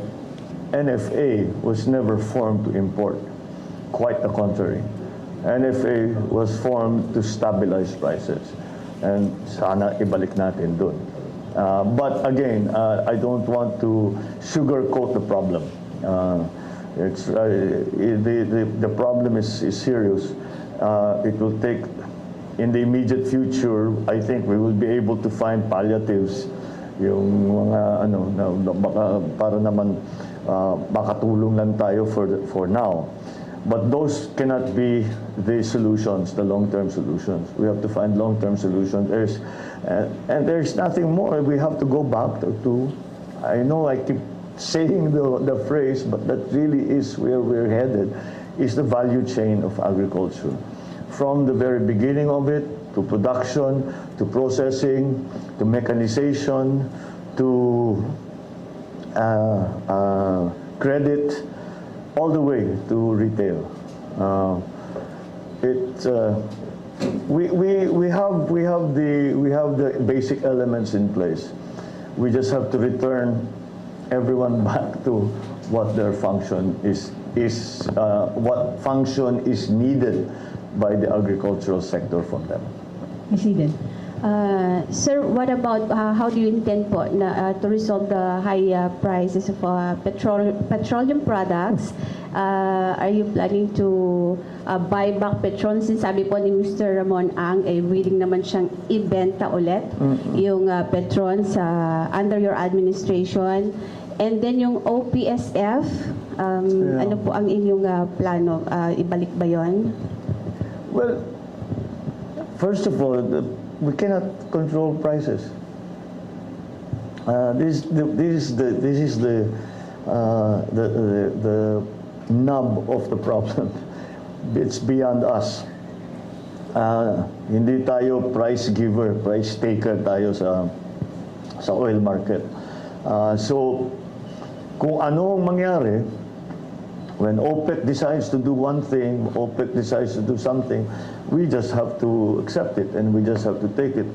NFA was never formed to import, quite the contrary. NFA was formed to stabilize prices, and sana ibalik natin dun. But again, I don't want to sugarcoat the problem. The problem is serious. It will take, in the immediate future, I think we will be able to find palliatives, yung mga para naman makatulong lang tayo for now. But those cannot be the solutions, the long-term solutions. We have to find long-term solutions. And there's nothing more. We have to go back to I know I keep saying the phrase, but that really is where we're headed, is the value chain of agriculture. From the very beginning of it, to production, to processing, to mechanization, to credit, all the way to retail. We have the basic elements in place. We just have to return everyone back to what their function is what function is needed by the agricultural sector from them. President. Sir, what about how do you intend po to resolve the high prices of petroleum products? Are you planning to buy back petrol? Sinasabi po ni Mr. Ramon Ang, willing naman siyang ibenta ulit yung petrol under your administration. And then yung OPSF, ano po ang inyong plano? Ibalik ba yon? Well, first of all, we cannot control prices. This is the nub of the problem. It's beyond us. Hindi tayo price giver, price taker tayo sa oil market. So kung ano ang mangyari, when OPEC decides to do one thing, OPEC decides to do something, we just have to accept it and we just have to take it.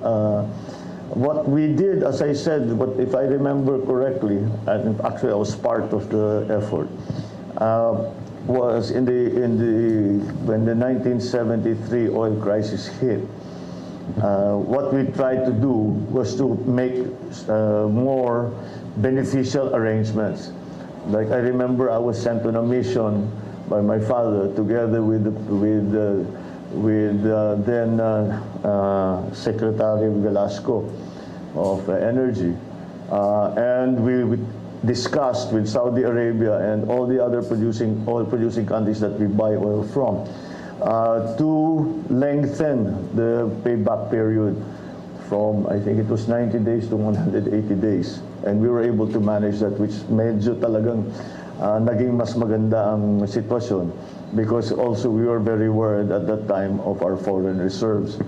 What we did, as I said, if I remember correctly, and actually I was part of the effort, was when the 1973 oil crisis hit. What we tried to do was to make more beneficial arrangements. Like I remember, I was sent on a mission by my father, together with then Secretary Velasco of Energy, and discussed with Saudi Arabia and all the other oil producing countries that we buy oil from to lengthen the payback period from, I think it was 90 days to 180 days. And we were able to manage that, which medyo talagang naging mas maganda ang sitwasyon, because also we were very worried at that time of our foreign reserves.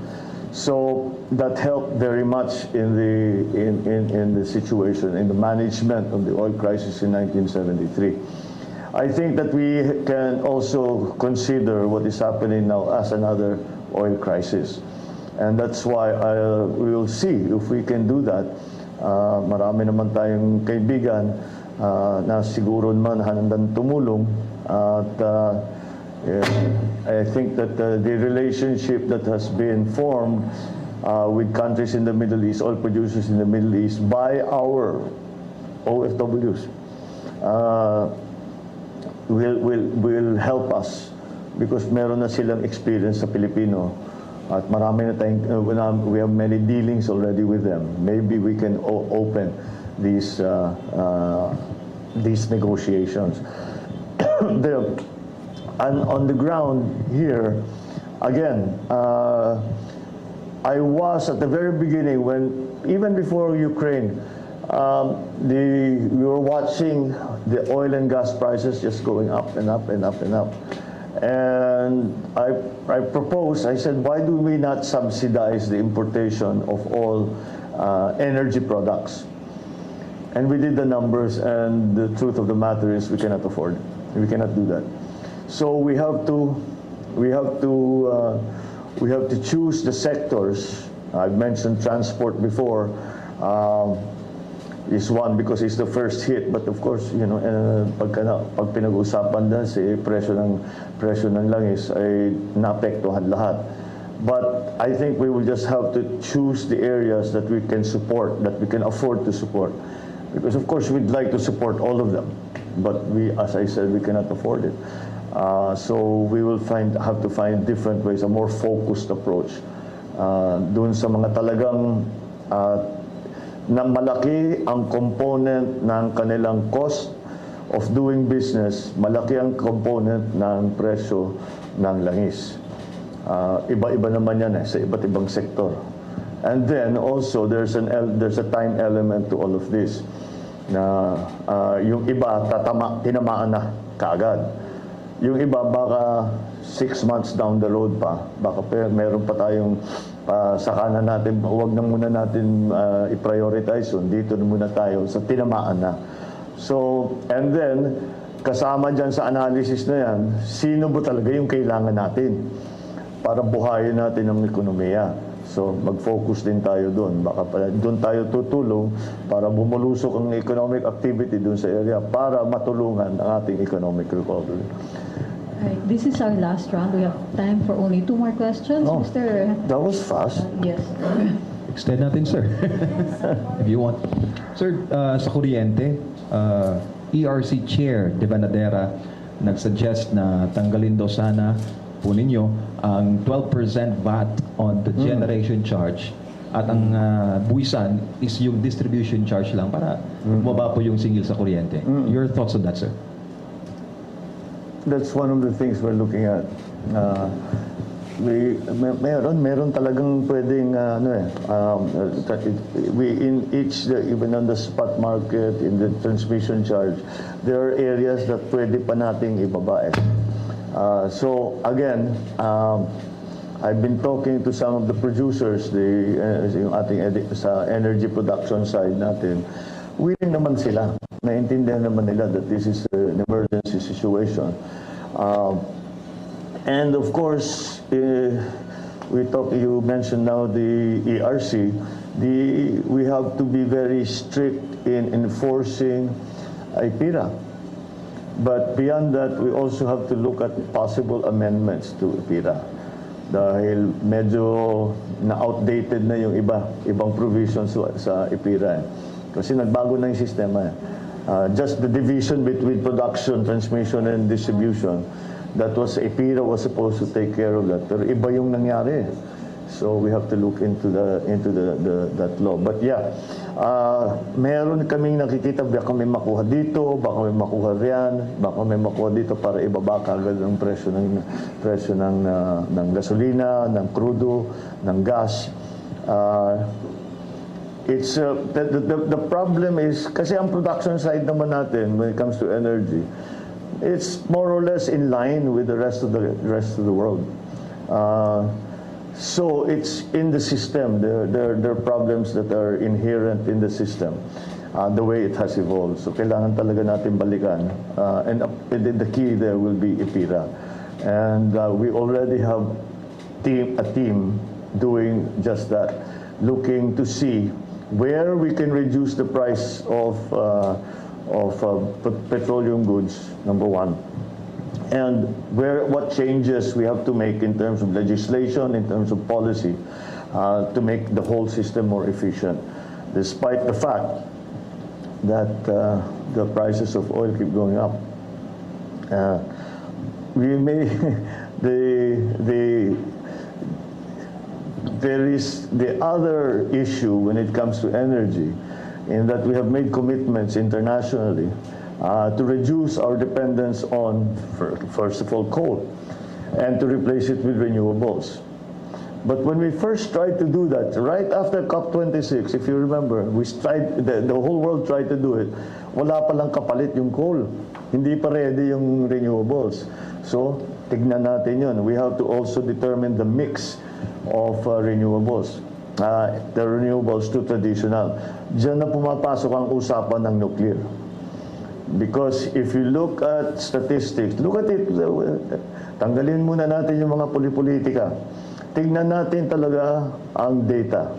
So that helped very much in the situation, in the management of the oil crisis in 1973. I think that we can also consider what is happening now as another oil crisis. And that's why we will see if we can do that. Marami naman tayong kaibigan na siguro naman handang tumulong. At I think that the relationship that has been formed with countries in the Middle East, oil producers in the Middle East, by our OFWs, will help us, because meron na silang experience sa Pilipino. At marami na tayong, we have many dealings already with them. Maybe we can open these negotiations. And on the ground here, again, I was at the very beginning, when even before Ukraine, we were watching the oil and gas prices just going up and up and up and up. And I proposed, I said, why do we not subsidize the importation of all energy products? And we did the numbers, and the truth of the matter is we cannot afford it. We cannot do that. So we have to choose the sectors. I've mentioned transport before. Is one, because it's the first hit, but of course, you know, pag pinag-usapan na si presyo ng langis ay naapektuhan lahat. But I think we will just have to choose the areas that we can support, that we can afford to support, because of course we'd like to support all of them, but we, as I said, we cannot afford it. So we will have to find different ways, a more focused approach doon sa mga talagang na malaki ang component ng kanilang cost of doing business, malaki ang component ng presyo ng langis. Iba-iba naman yan sa iba't ibang sektor. And then also there's a time element to all of this, na yung iba tinamaan na kaagad. Yung iba baka 6 months down the road pa, baka meron pa tayong saka na natin, huwag na muna natin i-prioritize yun, dito na muna tayo sa tinamaan na. So, and then kasama dyan sa analysis na yan, sino ba talaga yung kailangan natin para buhayin natin ang ekonomiya. So mag-focus din tayo doon, baka doon tayo tutulong para bumulusok ang economic activity doon sa area para matulungan ang ating economic recovery. Right. This is our last round. We have time for only 2 more questions, Oh, Mr. that was fast. Yes. Extend natin, sir. If you want. Sir, sa kuryente, ERC Chair De Banadera nagsuggest na tanggalin daw sana po ninyo ang 12% VAT on the generation charge, at ang buwisan is yung distribution charge lang para bumaba po yung singil sa kuryente. Your thoughts on that, sir? That's one of the things we're looking at. Meron talagang pwedeng we in each, even on the spot market, in the transmission charge, there are areas that pwede pa nating ibaba. So again, I've been talking to some of the producers, yung ating sa energy production side natin. Willing naman sila, naintindihan naman nila that this is an emergency situation. And of course, you mentioned now the ERC, we have to be very strict in enforcing IPIRA. But beyond that, we also have to look at possible amendments to IPIRA. Dahil medyo na-outdated na yung ibang provisions sa IPIRA. Kasi nagbago na yung sistema. Just the division between production, transmission, and distribution, that was, IPIRA was supposed to take care of that. Pero iba yung nangyari. So we have to look into that law. But yeah, meron kaming nakikita, baka may makuha dito, baka may makuha riyan, baka may makuha dito para ibaba kagad ang presyo ng gasolina, ng crudo, ng gas. The problem is, kasi ang production side naman natin when it comes to energy, it's more or less in line with the rest of the world. So it's in the system. There are problems that are inherent in the system, the way it has evolved. So kailangan talaga natin balikan. And the key there will be IPIRA. And we already have a team doing just that, looking to see where we can reduce the price of petroleum goods, number one. And what changes we have to make in terms of legislation, in terms of policy, to make the whole system more efficient, despite the fact that the prices of oil keep going up. We may there is the other issue when it comes to energy, in that we have made commitments internationally to reduce our dependence on, first of all, coal, and to replace it with renewables. But when we first tried to do that, right after COP26, if you remember, the whole world tried to do it, wala palang kapalit yung coal. Hindi pa ready yung renewables. So, tignan natin yun. We have to also determine the mix of renewables. The renewables to traditional. Diyan na pumapasok ang usapan ng nuclear. Because if you look at statistics, look at it, tanggalin muna natin yung mga politika. Tingnan natin talaga ang data.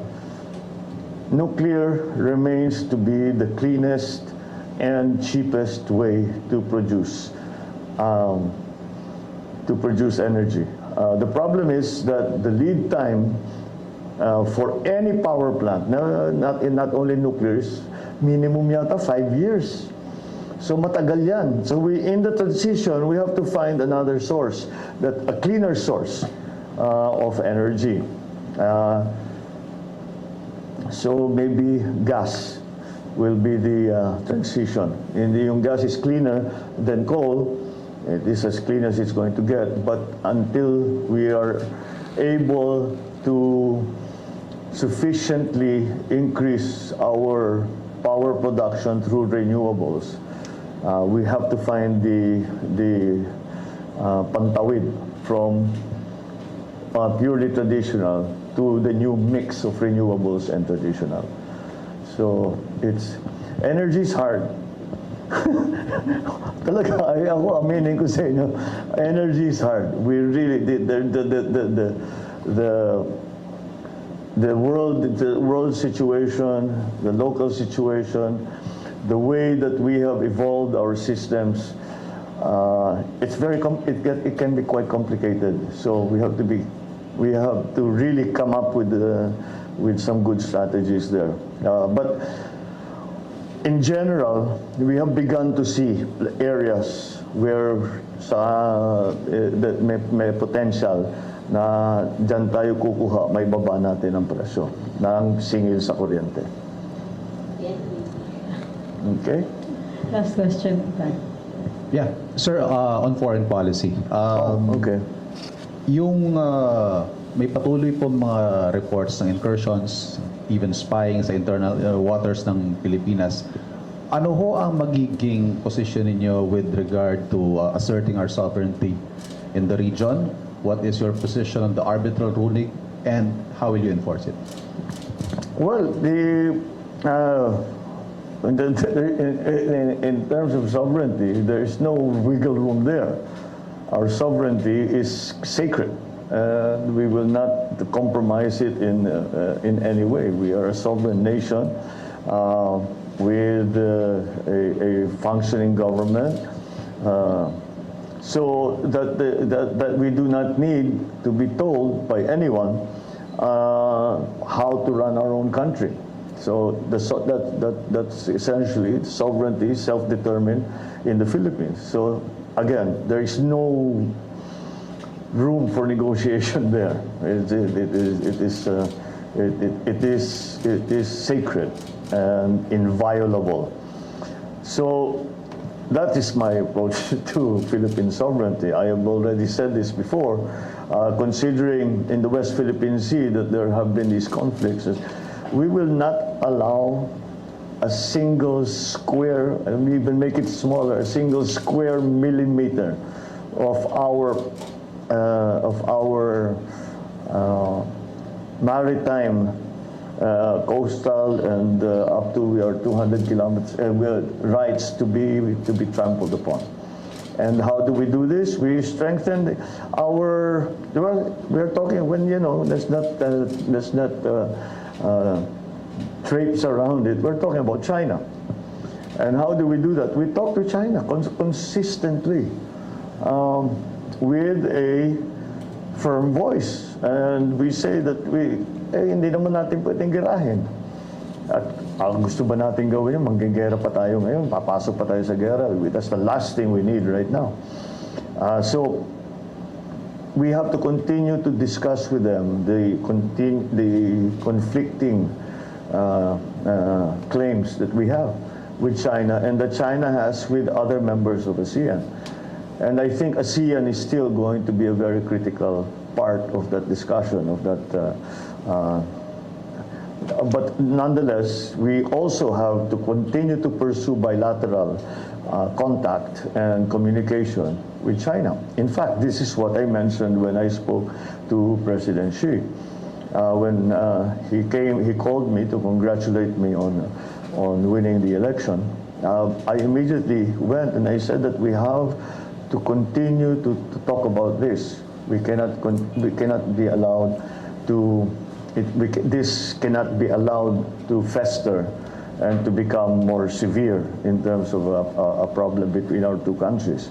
Nuclear remains to be the cleanest and cheapest way to produce energy. The problem is that the lead time for any power plant, not only nuclears, minimum yata 5 years. So matagal yan. So in the transition, we have to find another source, a cleaner source of energy. So maybe gas will be the transition. Yung gas is cleaner than coal. It is as clean as it's going to get. But until we are able to sufficiently increase our power production through renewables, we have to find the pantawid from purely traditional to the new mix of renewables and traditional. So energy is hard. Talaga, ako aminin ko sa inyo, energy is hard. We really the world situation, the local situation, the way that we have evolved our systems, it can be quite complicated. So we have to really come up with some good strategies there. But in general, we have begun to see areas where that may potential na dyan tayo kukuha, may baba natin ang presyo ng singil sa kuryente. Okay? Last question. Yeah, sir, on foreign policy. Okay. Yung may patuloy po mga reports ng incursions, even spying sa internal waters ng Pilipinas. Ano ho ang magiging position ninyo with regard to asserting our sovereignty in the region? What is your position on the arbitral ruling, and how will you enforce it? Well, in terms of sovereignty, there is no wiggle room there. Our sovereignty is sacred. We will not compromise it in any way. We are a sovereign nation with a functioning government, so that we do not need to be told by anyone how to run our own country. So that's essentially sovereignty, self-determined in the Philippines. So again, there is no room for negotiation there. It is sacred and inviolable. So that is my approach to Philippine sovereignty. I have already said this before, considering in the West Philippine Sea that there have been these conflicts. We will not allow a single square, and we even make it smaller, a single square millimeter of our maritime, coastal, and up to our 200 kilometers rights to be trampled upon. And how do we do this? We strengthen our. Well, we are talking when let's not traipse around it. We're talking about China. And how do we do that? We talk to China consistently with a firm voice. And we say that hindi naman natin pwedeng girahin. At ang gusto ba natin gawin, manggigera pa tayo ngayon, papasok pa tayo sa gera. That's the last thing we need right now. So we have to continue to discuss with them the conflicting claims that we have with China and that China has with other members of ASEAN. And I think ASEAN is still going to be a very critical part of that discussion, of that. But nonetheless, we also have to continue to pursue bilateral contact and communication with China. In fact, this is what I mentioned when I spoke to President Xi. When he called me to congratulate me on winning the election. I immediately went and I said that we have to continue to talk about this. We cannot be allowed to. This cannot be allowed to fester and to become more severe in terms of a problem between our two countries.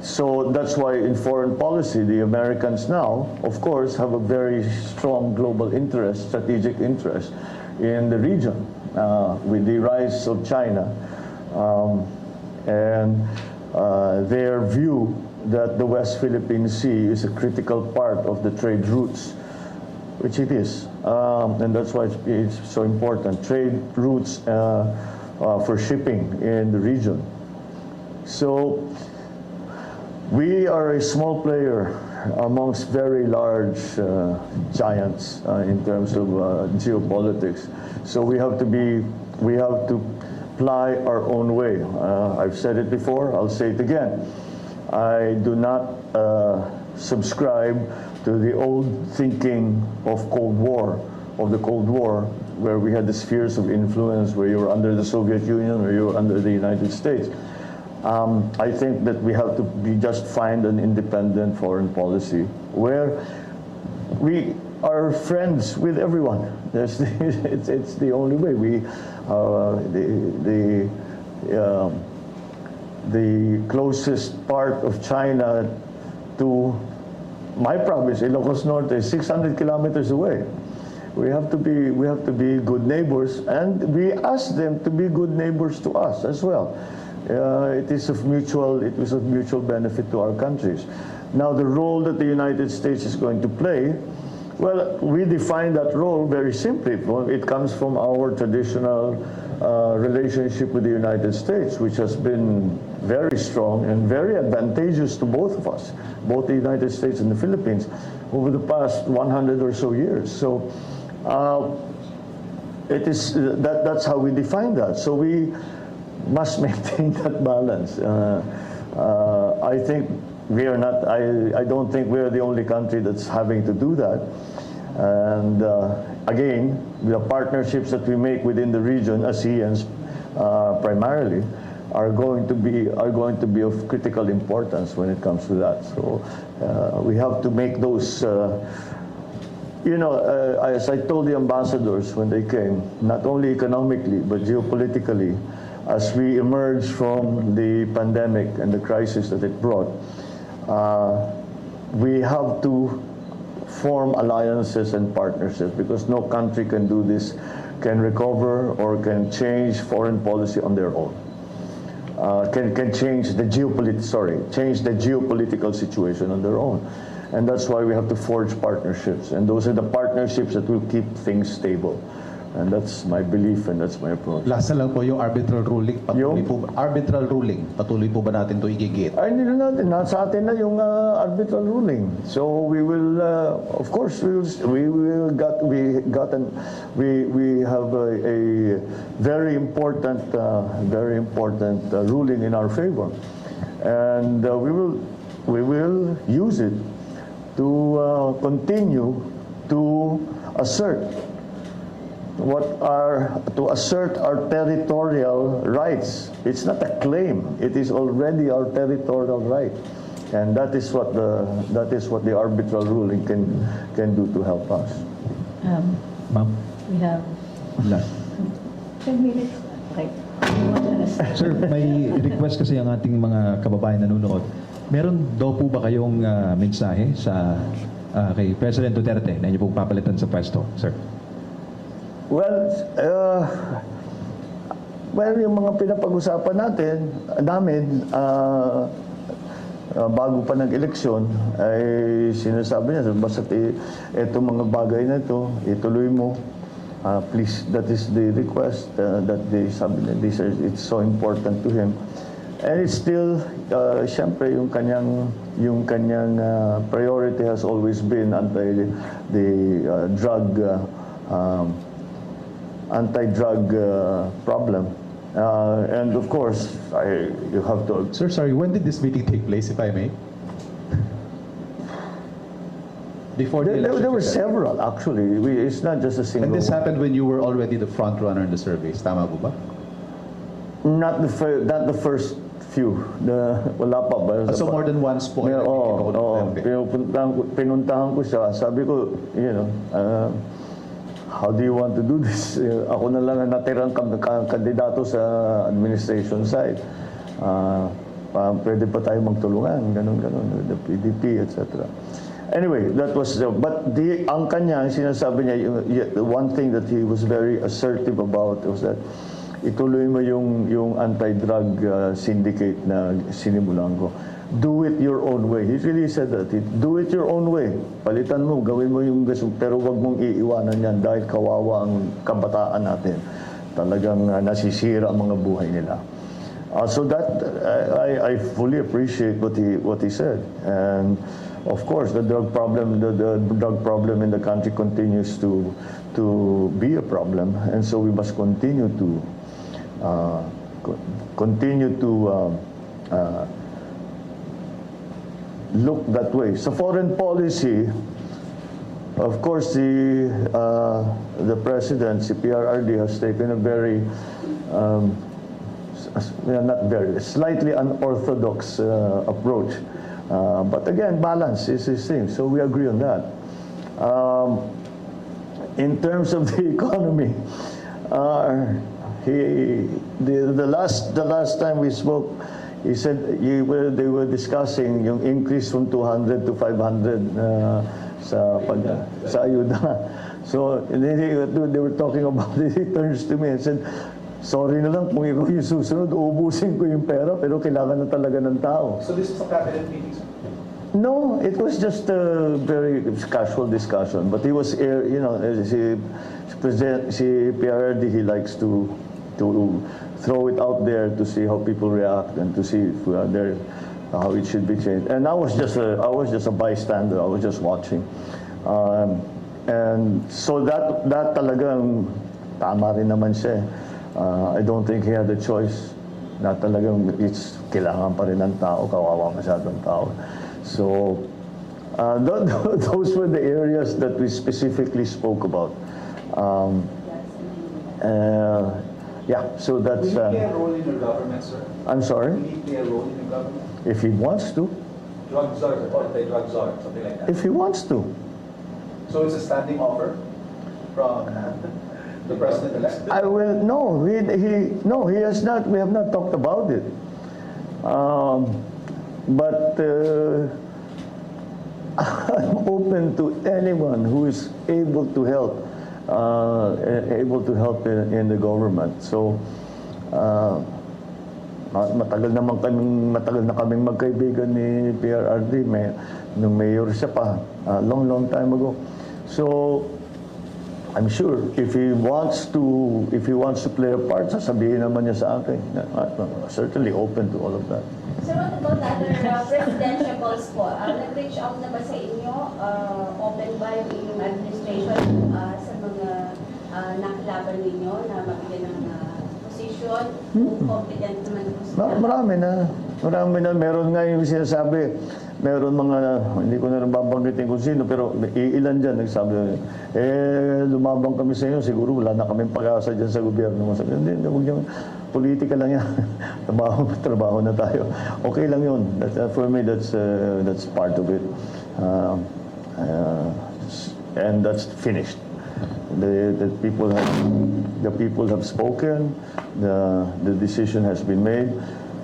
So that's why in foreign policy, the Americans now, of course, have a very strong global interest, strategic interest in the region with the rise of China and their view that the West Philippine Sea is a critical part of the trade routes, which it is, and that's why it's so important. Trade routes for shipping in the region. So we are a small player amongst very large giants in terms of geopolitics. So we have to ply our own way. I've said it before, I'll say it again. I do not subscribe to the old thinking of the Cold War, where we had the spheres of influence, where you were under the Soviet Union or you were under the United States. I think that we have to just find an independent foreign policy where we are friends with everyone. It's the only way. The closest part of China to my province, Ilocos Norte, is 600 kilometers away. We have to be good neighbors, and we ask them to be good neighbors to us as well. It was of mutual benefit to our countries. Now, the role that the United States is going to play, well, we define that role very simply. It comes from our traditional relationship with the United States, which has been very strong and very advantageous to both of us, both the United States and the Philippines, over the past 100 or so years. So that's how we define that. So we must maintain that balance. I think we are not. I don't think we are the only country that's having to do that. And again, the partnerships that we make within the region, ASEANs primarily, are going to be of critical importance when it comes to that. So we have to make those. As I told the ambassadors when they came, not only economically but geopolitically, as we emerge from the pandemic and the crisis that it brought, we have to form alliances and partnerships, because no country can do this, can recover or can change foreign policy on their own. can change the geopolitical situation on their own. And that's why we have to forge partnerships. And those are the partnerships that will keep things stable. And that's my belief and that's my approach. Last na lang po yung arbitral ruling. Patuloy po ba natin to igigit? Ay, hindi na natin. Nasa atin na yung arbitral ruling. So we will, of course, we have a very important ruling in our favor, and we will use it to continue to assert our territorial rights. It's not a claim. It is already our territorial right, and that is what the arbitral ruling can do to help us. Ma'am? We have Last. 10 minutes. Okay. Sir, may request kasi ang ating mga kababayan nanonood. Meron daw po ba kayong mensahe sa kay President Duterte na inyo pong papalitan sa pwesto, sir? Well, yung mga pinapag-usapan namin, bago pa nag-eleksyon, ay sinasabi niya, basta itong mga bagay na ito, ituloy mo. Please, that is the request that it's so important to him. And it's still, siyempre, yung kanyang priority has always been anti-drug problem. And of course, you have to... Sir, sorry, when did this meeting take place, if I may? Before the election? There were several, actually. It's not just a single And this one. happened when you were already the front runner in the surveys. Tama po ba? Not the first few. Wala pa ba? So more than once po. Yeah, pinuntahan ko siya. Sabi ko, how do you want to do this? Ako na lang ang natirang kandidato sa administration side. Pwede pa tayo magtulungan, ganun, the PDP, etc. Anyway, that was, but ang kanya, sinasabi niya, the one thing that he was very assertive about was that ituloy mo yung anti-drug syndicate na sinimulan ko. Do it your own way. He really said that. Do it your own way. Palitan mo, gawin mo yung gusto, pero wag mong iiwanan yan dahil kawawa ang kabataan natin. Talagang nasisira ang mga buhay nila. So that, I fully appreciate what he said. And of course, the drug problem in the country continues to be a problem. And so we must continue to look that way. So foreign policy, of course, the president, si PRRD, has taken a very, slightly unorthodox approach. But again, balance is his thing. So we agree on that. In terms of the economy, the last time we spoke, he said they were discussing yung increase from 200 to 500 sa ayuda. So they were talking about it. He turns to me and said, sorry na lang kung ikaw yung susunod, uubusin ko yung pera, pero kailangan na talaga ng tao. So this was a cabinet meeting, sir? No, it was just a very casual discussion. But he was, si PRRD, he likes to throw it out there to see how people react and to see if how it should be changed. And I was just a bystander. I was just watching. And so that talagang tama rin naman siya. I don't think he had a choice. Na talagang kailangan pa rin ng tao, kawawa masyadong tao. So those were the areas that we specifically spoke about. Yeah, so that's... Will he play a role in your government, sir? I'm sorry? Will he play a role in your government? If he wants to. Drug czar, anti-drug czar, something like that. If he wants to. So it's a standing offer from the president-elect? I will, no, he has not, we have not talked about it. But I'm open to anyone who is able to help in the government. So matagal na kaming magkaibigan ni PRRD, nung mayor siya pa, long time ago. So, I'm sure if he wants to play a part, sasabihin naman niya sa akin. Certainly open to all of that. Sir, what about other presidential calls po? Nag-reach out na ba sa inyo? Open ba yung inyong administration sa mga nakilaban ninyo na mabigyan ng posisyon? Confident naman po sila? Marami na. Meron nga yung sinasabi, meron mga, hindi ko na rin babanggitin kung sino, pero ilan dyan nagsabi, lumabang kami sa inyo, siguro wala na kaming pag-asa dyan sa gobyerno. Sabi, hindi, huwag niyo, politika lang yan. trabaho na tayo. Okay lang yun. For me, that's part of it. And that's finished. The people have spoken. The decision has been made.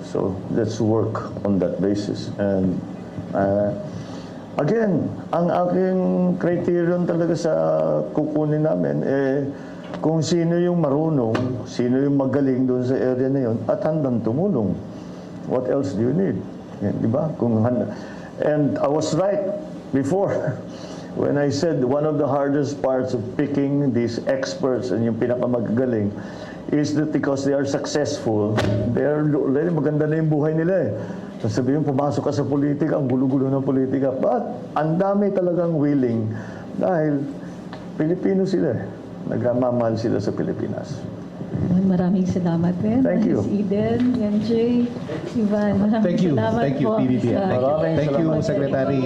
So let's work on that basis. And again, ang aking criterion talaga sa kukunin namin, kung sino yung marunong, sino yung magaling doon sa area na yun, at handang tumulong. What else do you need? Yan, di ba? And I was right before when I said one of the hardest parts of picking these experts and yung pinakamagagaling is that because they are successful, maganda na yung buhay nila eh. Sasabihin, pumasok ka sa politika, ang gulo-gulo ng politika. But ang dami talagang willing dahil Pilipino sila eh. Nagmamahal sila sa Pilipinas. Maraming salamat din. Thank you. Ms. Eden, MJ, Ivan, maraming Thank you. salamat Thank you, po PBBM. sa- Thank you, Maraming Thank you, salamat. Secretary